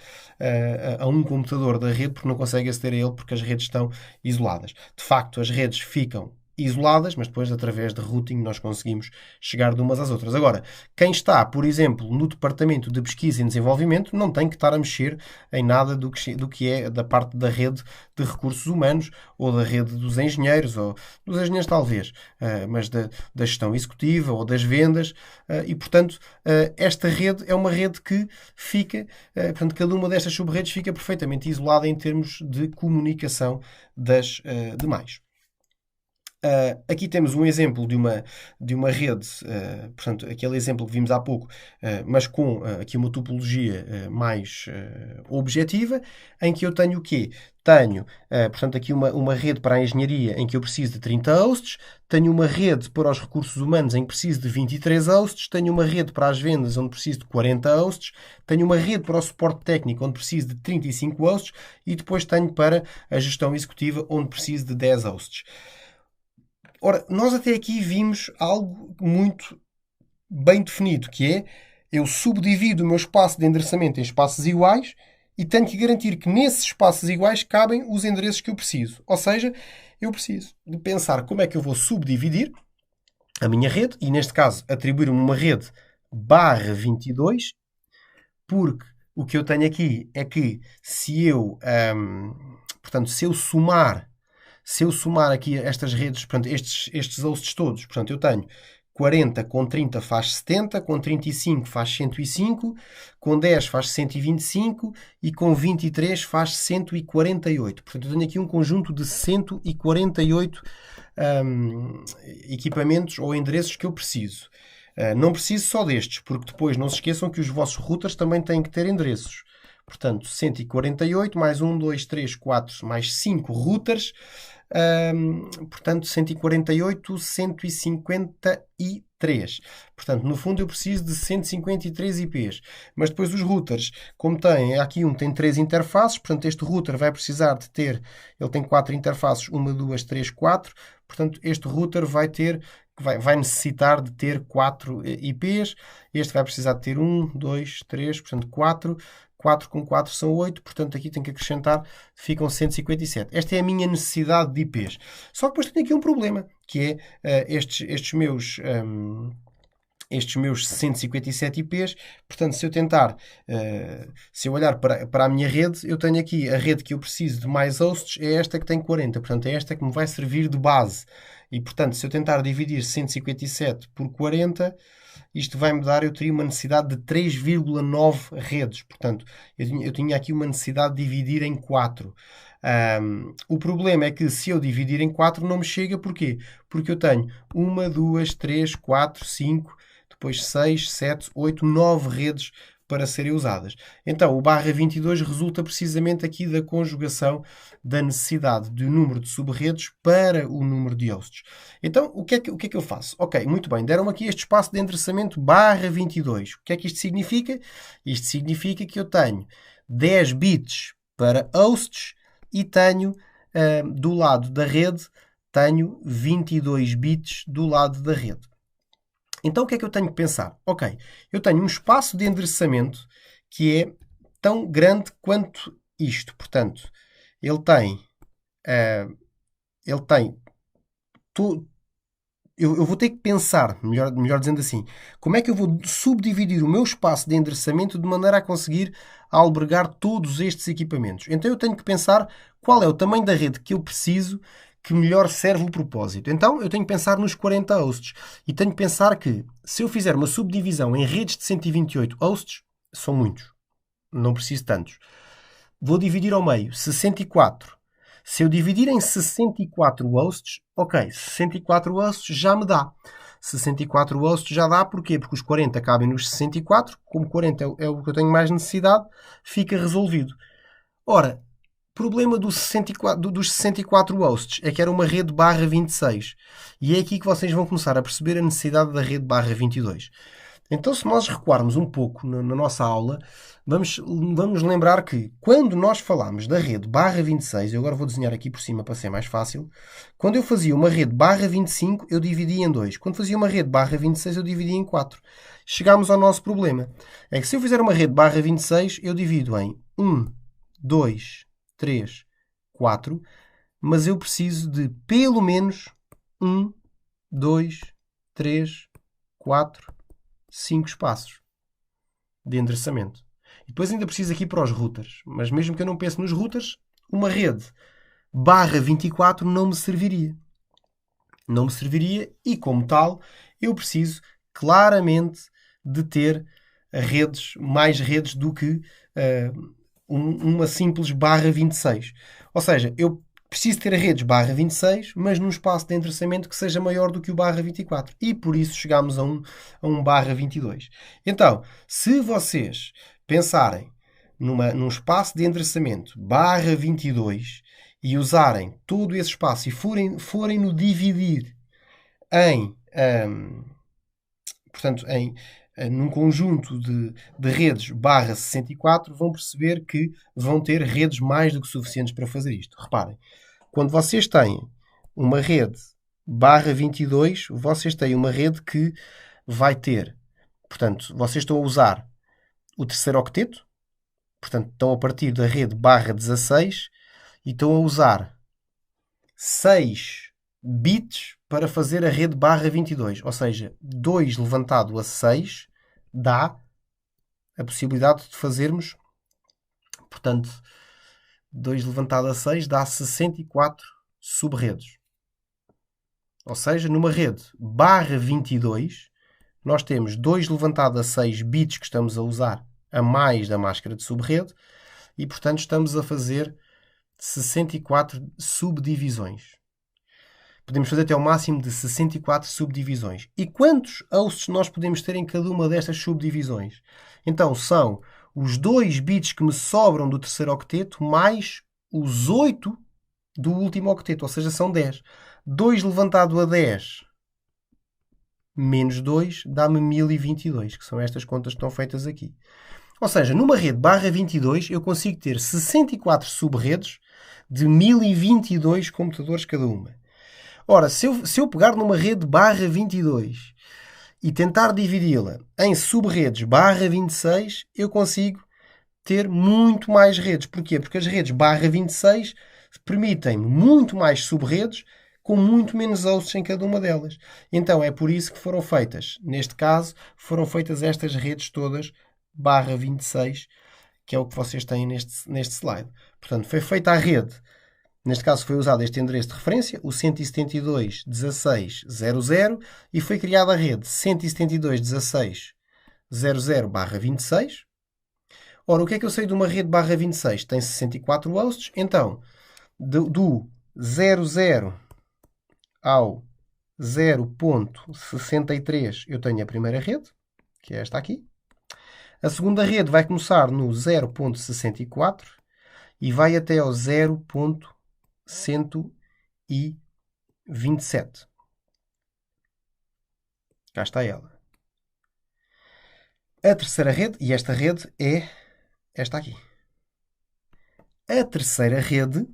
a um computador da rede porque não conseguem aceder a ele porque as redes estão isoladas. De facto, as redes ficam isoladas, mas depois, através de routing, nós conseguimos chegar de umas às outras. Agora, quem está, por exemplo, no departamento de pesquisa e desenvolvimento, não tem que estar a mexer em nada do que é da parte da rede de recursos humanos ou da rede dos engenheiros, ou dos engenheiros talvez, mas da gestão executiva ou das vendas, e, portanto, esta rede é uma rede que fica, portanto, cada uma destas sub-redes fica perfeitamente isolada em termos de comunicação das demais. Aqui temos um exemplo de uma rede, portanto, aquele exemplo que vimos há pouco, mas com aqui uma topologia mais objetiva, em que eu tenho o quê? Tenho, portanto, aqui uma rede para a engenharia em que eu preciso de 30 hosts, tenho uma rede para os recursos humanos em que preciso de 23 hosts, tenho uma rede para as vendas onde preciso de 40 hosts, tenho uma rede para o suporte técnico onde preciso de 35 hosts e depois tenho para a gestão executiva onde preciso de 10 hosts. Ora, nós até aqui vimos algo muito bem definido, que é eu subdivido o meu espaço de endereçamento em espaços iguais e tenho que garantir que nesses espaços iguais cabem os endereços que eu preciso. Ou seja, eu preciso de pensar como é que eu vou subdividir a minha rede e, neste caso, atribuir-me uma rede /22, porque o que eu tenho aqui é que se eu somar aqui estas redes, portanto, estes hosts todos, portanto, eu tenho 40 com 30 faz 70, com 35 faz 105, com 10 faz 125 e com 23 faz 148. Portanto, eu tenho aqui um conjunto de 148 equipamentos ou endereços que eu preciso. Não preciso só destes, porque depois não se esqueçam que os vossos routers também têm que ter endereços. Portanto, 148 mais 1, 2, 3, 4, mais 5 routers. Portanto, 148, 153. Portanto, no fundo eu preciso de 153 IPs. Mas depois os routers, como tem, aqui tem 3 interfaces, portanto este router vai precisar de ter, ele tem 4 interfaces, 1, 2, 3, 4. Portanto, este router vai ter vai necessitar de ter 4 IPs. Este vai precisar de ter 1, 2, 3, portanto 4. 4 com 4 são 8, portanto aqui tenho que acrescentar, ficam 157. Esta é a minha necessidade de IPs. Só que depois tenho aqui um problema, que é estes meus 157 IPs. Portanto, se eu tentar, se eu olhar para a minha rede, eu tenho aqui a rede que eu preciso de mais hosts, é esta que tem 40. Portanto, é esta que me vai servir de base. E, portanto, se eu tentar dividir 157 por 40, isto vai-me dar, eu teria uma necessidade de 3,9 redes. Portanto, eu tinha aqui uma necessidade de dividir em 4. O problema é que se eu dividir em 4 não me chega. Porquê? Porque eu tenho 1, 2, 3, 4, 5, depois 6, 7, 8, 9 redes para serem usadas. Então, o barra 22 resulta precisamente aqui da conjugação da necessidade do número de subredes para o número de hosts. Então, o que é que eu faço? Ok, muito bem, deram-me aqui este espaço de endereçamento barra 22. O que é que isto significa? Isto significa que eu tenho 10 bits para hosts e tenho, do lado da rede, tenho 22 bits do lado da rede. Então, o que é que eu tenho que pensar? Ok, eu tenho um espaço de endereçamento que é tão grande quanto isto. Portanto, ele tem eu vou ter que pensar, melhor dizendo assim, como é que eu vou subdividir o meu espaço de endereçamento de maneira a conseguir albergar todos estes equipamentos. Então eu tenho que pensar qual é o tamanho da rede que eu preciso que melhor serve o propósito. Então eu tenho que pensar nos 40 hosts e tenho que pensar que se eu fizer uma subdivisão em redes de 128 hosts, são muitos, não preciso tantos. Vou dividir ao meio 64. Se eu dividir em 64 hosts, ok, 64 hosts já me dá. 64 hosts já dá, porquê? Porque os 40 cabem nos 64, como 40 é o que eu tenho mais necessidade, fica resolvido. Ora, problema dos 64 hosts é que era uma rede barra 26. E é aqui que vocês vão começar a perceber a necessidade da rede barra 22. Então, se nós recuarmos um pouco na nossa aula, vamos lembrar que quando nós falamos da rede barra 26, eu agora vou desenhar aqui por cima para ser mais fácil, quando eu fazia uma rede barra 25, eu dividia em 2. Quando fazia uma rede barra 26, eu dividia em 4. Chegámos ao nosso problema. É que se eu fizer uma rede barra 26, eu divido em 1, 2, 3, 4, mas eu preciso de pelo menos 1, 2, 3, 4, 5 espaços de endereçamento. E depois ainda preciso aqui para os routers. Mas mesmo que eu não pense nos routers, uma rede barra 24 não me serviria. Não me serviria e, como tal, eu preciso claramente de ter mais redes do que uma simples barra 26. Ou seja, eu preciso ter redes barra 26, mas num espaço de endereçamento que seja maior do que o barra 24. E por isso chegamos a um barra 22. Então, se vocês pensarem num espaço de endereçamento barra 22 e usarem todo esse espaço e forem-no dividir num conjunto de redes barra 64, vão perceber que vão ter redes mais do que suficientes para fazer isto. Reparem, quando vocês têm uma rede barra 22, vocês têm uma rede que vai ter, portanto, vocês estão a usar o terceiro octeto, portanto, estão a partir da rede barra 16 e estão a usar 6 bits para fazer a rede barra 22. Ou seja, 2 levantado a 6 dá a possibilidade de fazermos, portanto, 2 levantado a 6 dá 64 subredes. Ou seja, numa rede barra 22, nós temos 2 levantado a 6 bits que estamos a usar a mais da máscara de subrede e, portanto, estamos a fazer 64 subdivisões. Podemos fazer até ao máximo de 64 subdivisões. E quantos hosts nós podemos ter em cada uma destas subdivisões? Então, são os 2 bits que me sobram do terceiro octeto mais os 8 do último octeto, ou seja, são 10. 2 levantado a 10 menos 2 dá-me 1022, que são estas contas que estão feitas aqui. Ou seja, numa rede barra 22 eu consigo ter 64 subredes de 1022 computadores cada uma. Ora, se eu pegar numa rede barra 22 e tentar dividi-la em subredes barra 26, eu consigo ter muito mais redes. Porquê? Porque as redes barra 26 permitem-me muito mais subredes com muito menos hosts em cada uma delas. Então é por isso que foram feitas, neste caso, foram feitas estas redes todas barra 26, que é o que vocês têm neste slide. Portanto, foi feita a rede. Neste caso foi usado este endereço de referência, o 172.16.00, e foi criada a rede 172.16.00/26. Ora, o que é que eu sei de uma rede barra 26? Tem 64 hosts, então do 00 ao 0.63 eu tenho a primeira rede, que é esta aqui. A segunda rede vai começar no 0.64 e vai até ao 0.127. Cá está ela. A terceira rede, e esta rede é esta aqui. A terceira rede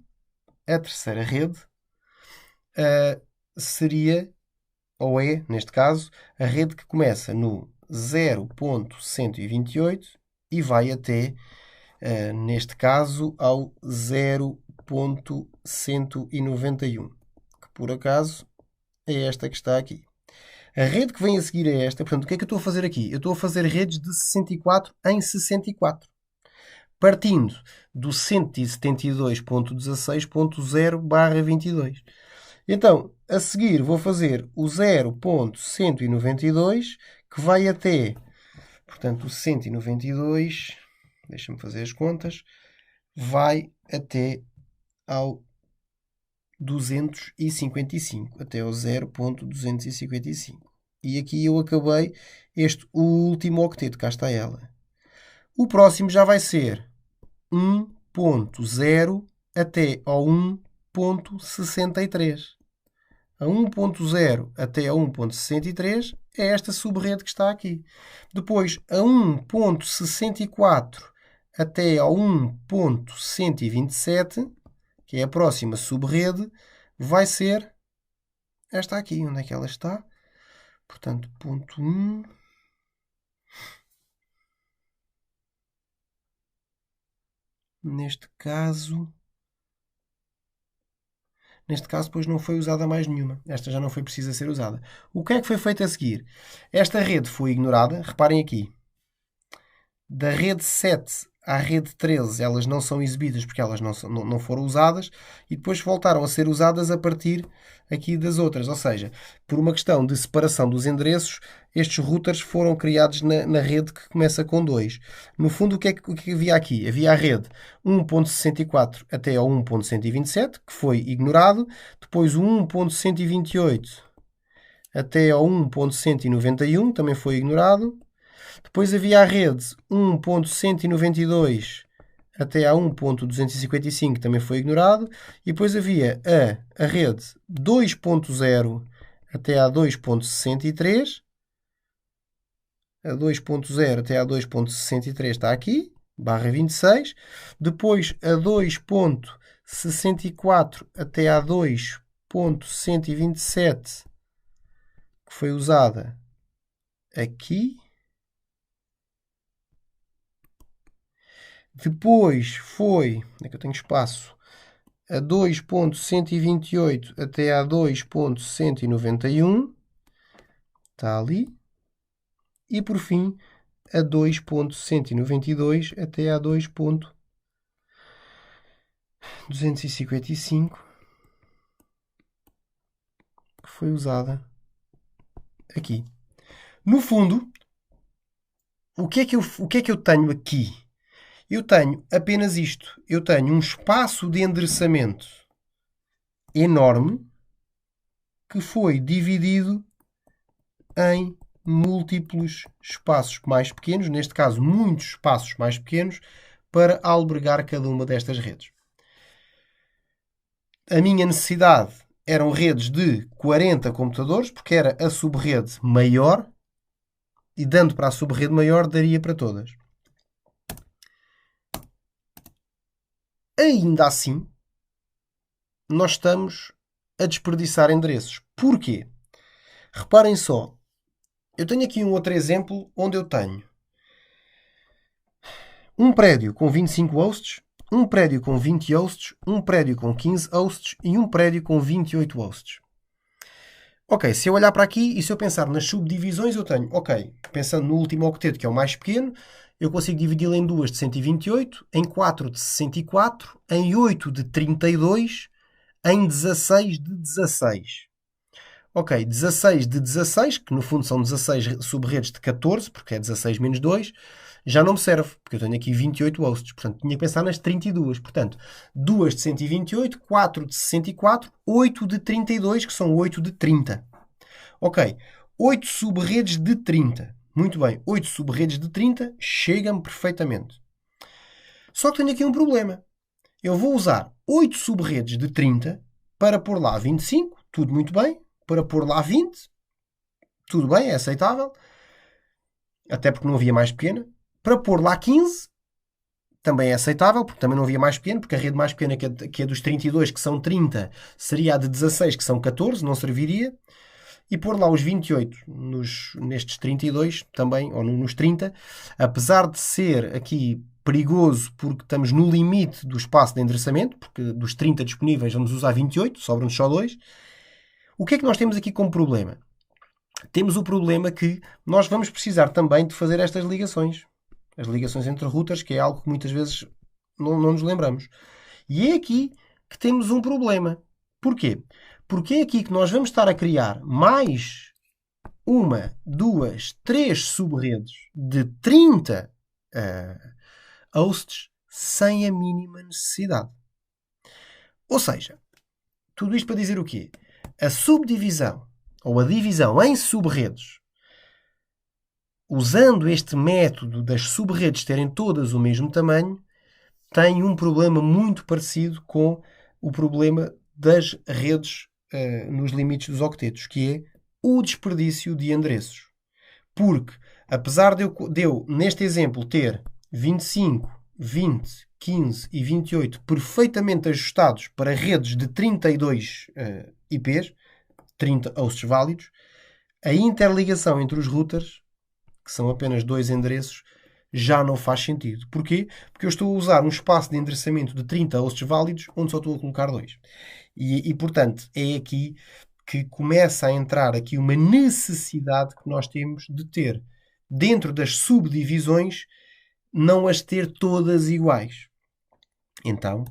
seria, ou é, neste caso, a rede que começa no 0.128 e vai até, neste caso, ao 0.191, que por acaso é esta que está aqui. A rede que vem a seguir é esta. Portanto, o que é que eu estou a fazer aqui? Eu estou a fazer redes de 64 em 64. Partindo do 172.16.0/22. Então, a seguir vou fazer o 0.192, que vai até, portanto, o 192, deixa-me fazer as contas, vai até ao 255, até ao 0.255. E aqui eu acabei este último octeto, cá está ela. O próximo já vai ser 1.0 até ao 1.63. A 1.0 até a 1.63 é esta subrede que está aqui. Depois, a 1.64 até ao 1.127, que é a próxima subrede, vai ser esta aqui. Onde é que ela está? Portanto, ponto 1. Neste caso, depois não foi usada mais nenhuma. Esta já não foi precisa ser usada. O que é que foi feito a seguir? Esta rede foi ignorada. Reparem aqui. Da rede 7 à rede 13, elas não são exibidas porque elas não foram usadas e depois voltaram a ser usadas a partir aqui das outras. Ou seja, por uma questão de separação dos endereços, estes routers foram criados na rede que começa com 2. No fundo, o que é que havia aqui? Havia a rede 1.64 até ao 1.127, que foi ignorado. Depois o 1.128 até ao 1.191, também foi ignorado. Depois havia a rede 1.192 até a 1.255, também foi ignorado. E depois havia a rede 2.0 até a 2.63. A 2.0 até a 2.63 está aqui, barra 26. Depois a 2.64 até a 2.127, que foi usada aqui. Depois foi, onde é que eu tenho espaço? A 2.128 até a 2.191. Está ali. E por fim, a 2.192 até a 2.255, que foi usada aqui. No fundo, o que é que eu tenho aqui? Eu tenho apenas isto. Eu tenho um espaço de endereçamento enorme que foi dividido em múltiplos espaços mais pequenos, neste caso muitos espaços mais pequenos, para albergar cada uma destas redes. A minha necessidade eram redes de 40 computadores, porque era a subrede maior, e dando para a subrede maior daria para todas. Ainda assim, nós estamos a desperdiçar endereços. Porquê? Reparem só. Eu tenho aqui um outro exemplo onde eu tenho um prédio com 25 hosts, um prédio com 20 hosts, um prédio com 15 hosts e um prédio com 28 hosts. Ok, se eu olhar para aqui e se eu pensar nas subdivisões, eu tenho, ok, pensando no último octeto, que é o mais pequeno, eu consigo dividi-lo em 2 de 128, em 4 de 64, em 8 de 32, em 16 de 16. Ok, 16 de 16, que no fundo são 16 sub-redes de 14, porque é 16 menos 2, já não me serve, porque eu tenho aqui 28 hosts. Portanto, tinha que pensar nas 32. Portanto, 2 de 128, 4 de 64, 8 de 32, que são 8 de 30. Ok, 8 sub-redes de 30. Muito bem, 8 sub-redes de 30 chega-me perfeitamente. Só que tenho aqui um problema. Eu vou usar 8 sub-redes de 30 para pôr lá 25, tudo muito bem. Para pôr lá 20, tudo bem, é aceitável. Até porque não havia mais pequena. Para pôr lá 15, também é aceitável, porque também não havia mais pequeno, porque a rede mais pequena, que é dos 32, que são 30, seria a de 16, que são 14, não serviria. E pôr lá os 28 nestes 32 também, ou nos 30, apesar de ser aqui perigoso porque estamos no limite do espaço de endereçamento, porque dos 30 disponíveis vamos usar 28, sobram-nos só 2. O que é que nós temos aqui como problema? Temos o problema que nós vamos precisar também de fazer estas ligações. As ligações entre routers, que é algo que muitas vezes não nos lembramos. E é aqui que temos um problema. Porquê? Porque é aqui que nós vamos estar a criar mais 1, 2, 3 sub-redes de 30 hosts sem a mínima necessidade. Ou seja, tudo isto para dizer o quê? A subdivisão ou a divisão em sub-redes, usando este método das sub-redes terem todas o mesmo tamanho, tem um problema muito parecido com o problema das redes nos limites dos octetos, que é o desperdício de endereços. Porque, apesar de eu neste exemplo, ter 25, 20, 15 e 28 perfeitamente ajustados para redes de 32 IPs, 30 hosts válidos, a interligação entre os routers, que são apenas 2 endereços, já não faz sentido. Porquê? Porque eu estou a usar um espaço de endereçamento de 30 hosts válidos onde só estou a colocar 2. E, portanto, é aqui que começa a entrar aqui uma necessidade que nós temos de ter, dentro das subdivisões, não as ter todas iguais. Então,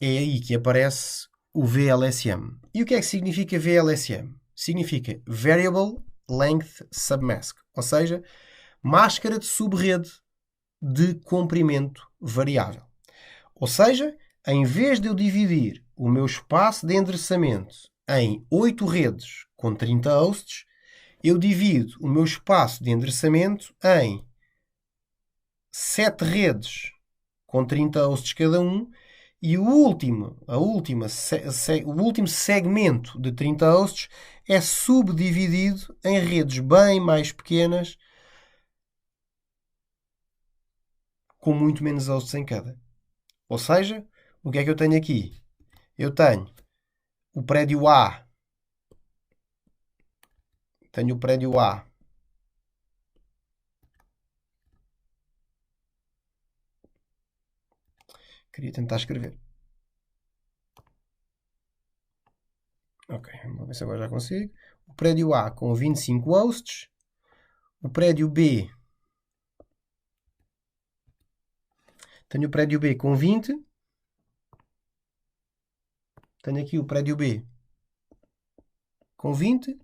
é aí que aparece o VLSM. E o que é que significa VLSM? Significa Variable Length Submask, ou seja, máscara de subrede de comprimento variável. Ou seja, em vez de eu dividir o meu espaço de endereçamento em 8 redes com 30 hosts, eu divido o meu espaço de endereçamento em 7 redes com 30 hosts cada um e o último segmento de 30 hosts é subdividido em redes bem mais pequenas com muito menos hosts em cada. Ou seja, o que é que eu tenho aqui? Eu tenho o prédio A. Tenho o prédio A. Queria tentar escrever. Ok, vamos ver se agora já consigo. O prédio A com 25 hosts. O prédio B. Tenho o prédio B com 20. Tenho aqui o prédio B com 20.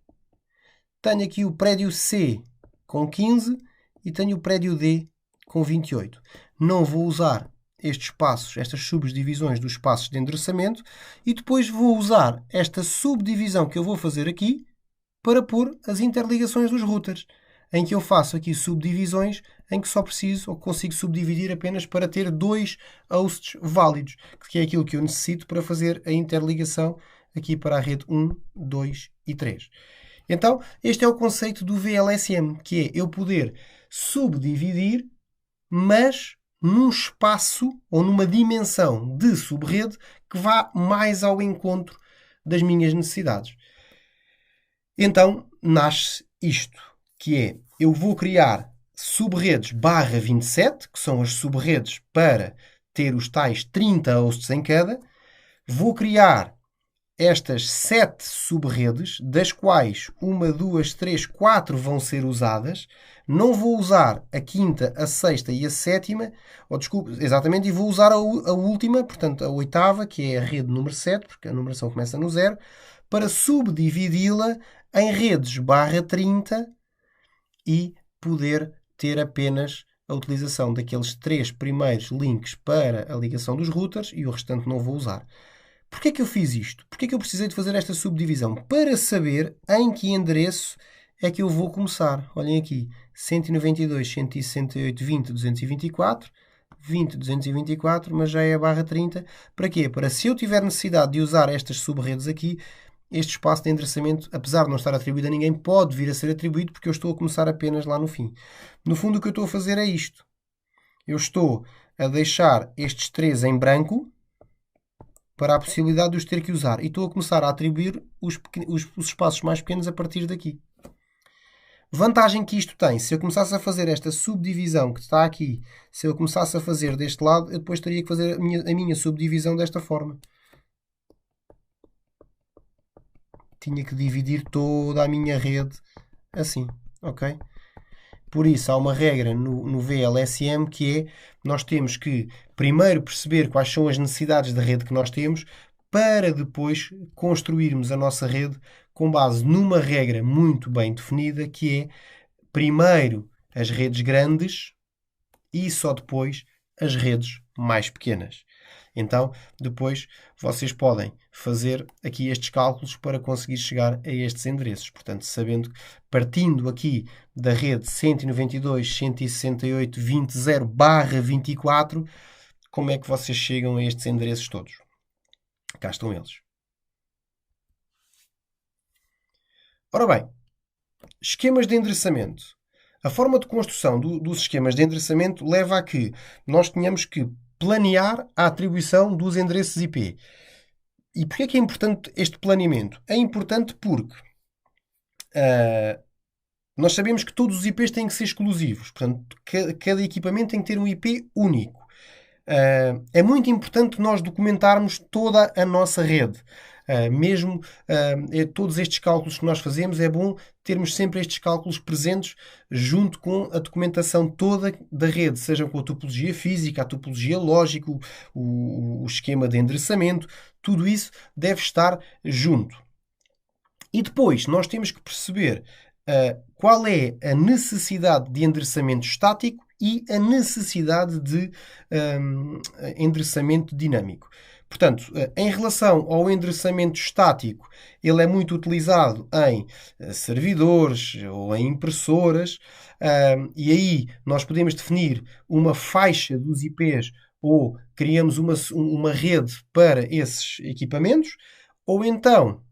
Tenho aqui o prédio C com 15 e tenho o prédio D com 28. Não vou usar estes espaços, estas subdivisões dos espaços de endereçamento e depois vou usar esta subdivisão que eu vou fazer aqui para pôr as interligações dos routers, em que eu faço aqui subdivisões em que só preciso ou consigo subdividir apenas para ter 2 hosts válidos, que é aquilo que eu necessito para fazer a interligação aqui para a rede 1, 2 e 3. Então, este é o conceito do VLSM, que é eu poder subdividir, mas num espaço ou numa dimensão de subrede que vá mais ao encontro das minhas necessidades. Então, nasce isto, que é, eu vou criar subredes /27, que são as subredes para ter os tais 30 hosts em cada. Vou criar estas 7 subredes, das quais 1, 2, 3, 4 vão ser usadas. Não vou usar a quinta, a sexta e a sétima, exatamente, e vou usar a última, portanto a oitava, que é a rede número 7, porque a numeração começa no 0, para subdividi-la em redes /30 e poder ter apenas a utilização daqueles 3 primeiros links para a ligação dos routers e o restante não vou usar. Porquê é que eu fiz isto? Porquê é que eu precisei de fazer esta subdivisão? Para saber em que endereço é que eu vou começar. Olhem aqui, 192.168.20.224, 20.224, mas já é a /30. Para quê? Para se eu tiver necessidade de usar estas subredes aqui, este espaço de endereçamento, apesar de não estar atribuído a ninguém, pode vir a ser atribuído porque eu estou a começar apenas lá no fim. No fundo, o que eu estou a fazer é isto. Eu estou a deixar estes 3 em branco para a possibilidade de os ter que usar. E estou a começar a atribuir os espaços mais pequenos a partir daqui. Vantagem que isto tem, se eu começasse a fazer esta subdivisão que está aqui, se eu começasse a fazer deste lado, eu depois teria que fazer a minha subdivisão desta forma. Tinha que dividir toda a minha rede assim, ok? Por isso, há uma regra no VLSM que é, nós temos que primeiro perceber quais são as necessidades da rede que nós temos para depois construirmos a nossa rede com base numa regra muito bem definida que é, primeiro as redes grandes e só depois as redes mais pequenas. Então, depois vocês podem fazer aqui estes cálculos para conseguir chegar a estes endereços. Portanto, sabendo, partindo aqui da rede 192.168.20.0/24, como é que vocês chegam a estes endereços todos? Cá estão eles. Ora bem, esquemas de endereçamento. A forma de construção dos esquemas de endereçamento leva a que nós tenhamos que planear a atribuição dos endereços IP. E porquê é que é importante este planeamento? É importante porque nós sabemos que todos os IPs têm que ser exclusivos. Portanto, cada equipamento tem que ter um IP único. É muito importante nós documentarmos toda a nossa rede. Todos estes cálculos que nós fazemos, é bom termos sempre estes cálculos presentes junto com a documentação toda da rede, seja com a topologia física, a topologia lógica, o esquema de endereçamento, tudo isso deve estar junto. E depois nós temos que perceber qual é a necessidade de endereçamento estático e a necessidade de endereçamento dinâmico. Portanto, em relação ao endereçamento estático, ele é muito utilizado em servidores ou em impressoras, e aí nós podemos definir uma faixa dos IPs ou criamos uma rede para esses equipamentos, ou então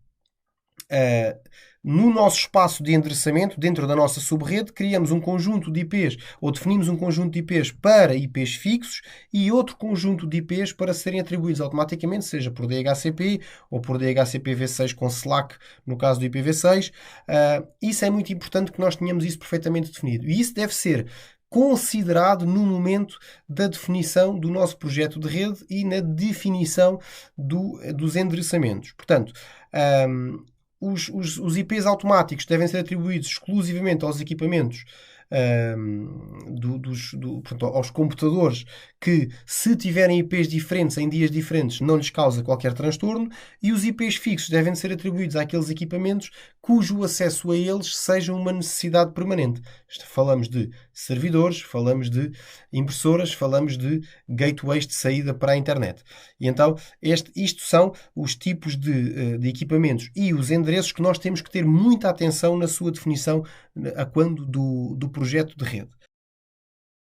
no nosso espaço de endereçamento, dentro da nossa subrede, criamos um conjunto de IPs ou definimos um conjunto de IPs para IPs fixos e outro conjunto de IPs para serem atribuídos automaticamente, seja por DHCP ou por DHCP V6 com SLAC, no caso do IPv6. Isso é muito importante que nós tenhamos isso perfeitamente definido. E isso deve ser considerado no momento da definição do nosso projeto de rede e na definição dos endereçamentos. Portanto, os IPs automáticos devem ser atribuídos exclusivamente aos equipamentos, portanto, aos computadores que, se tiverem IPs diferentes em dias diferentes, não lhes causa qualquer transtorno, e os IPs fixos devem ser atribuídos àqueles equipamentos cujo acesso a eles seja uma necessidade permanente. Falamos de servidores, falamos de impressoras, falamos de gateways de saída para a internet. E então, isto são os tipos de equipamentos e os endereços que nós temos que ter muita atenção na sua definição a quando do projeto de rede.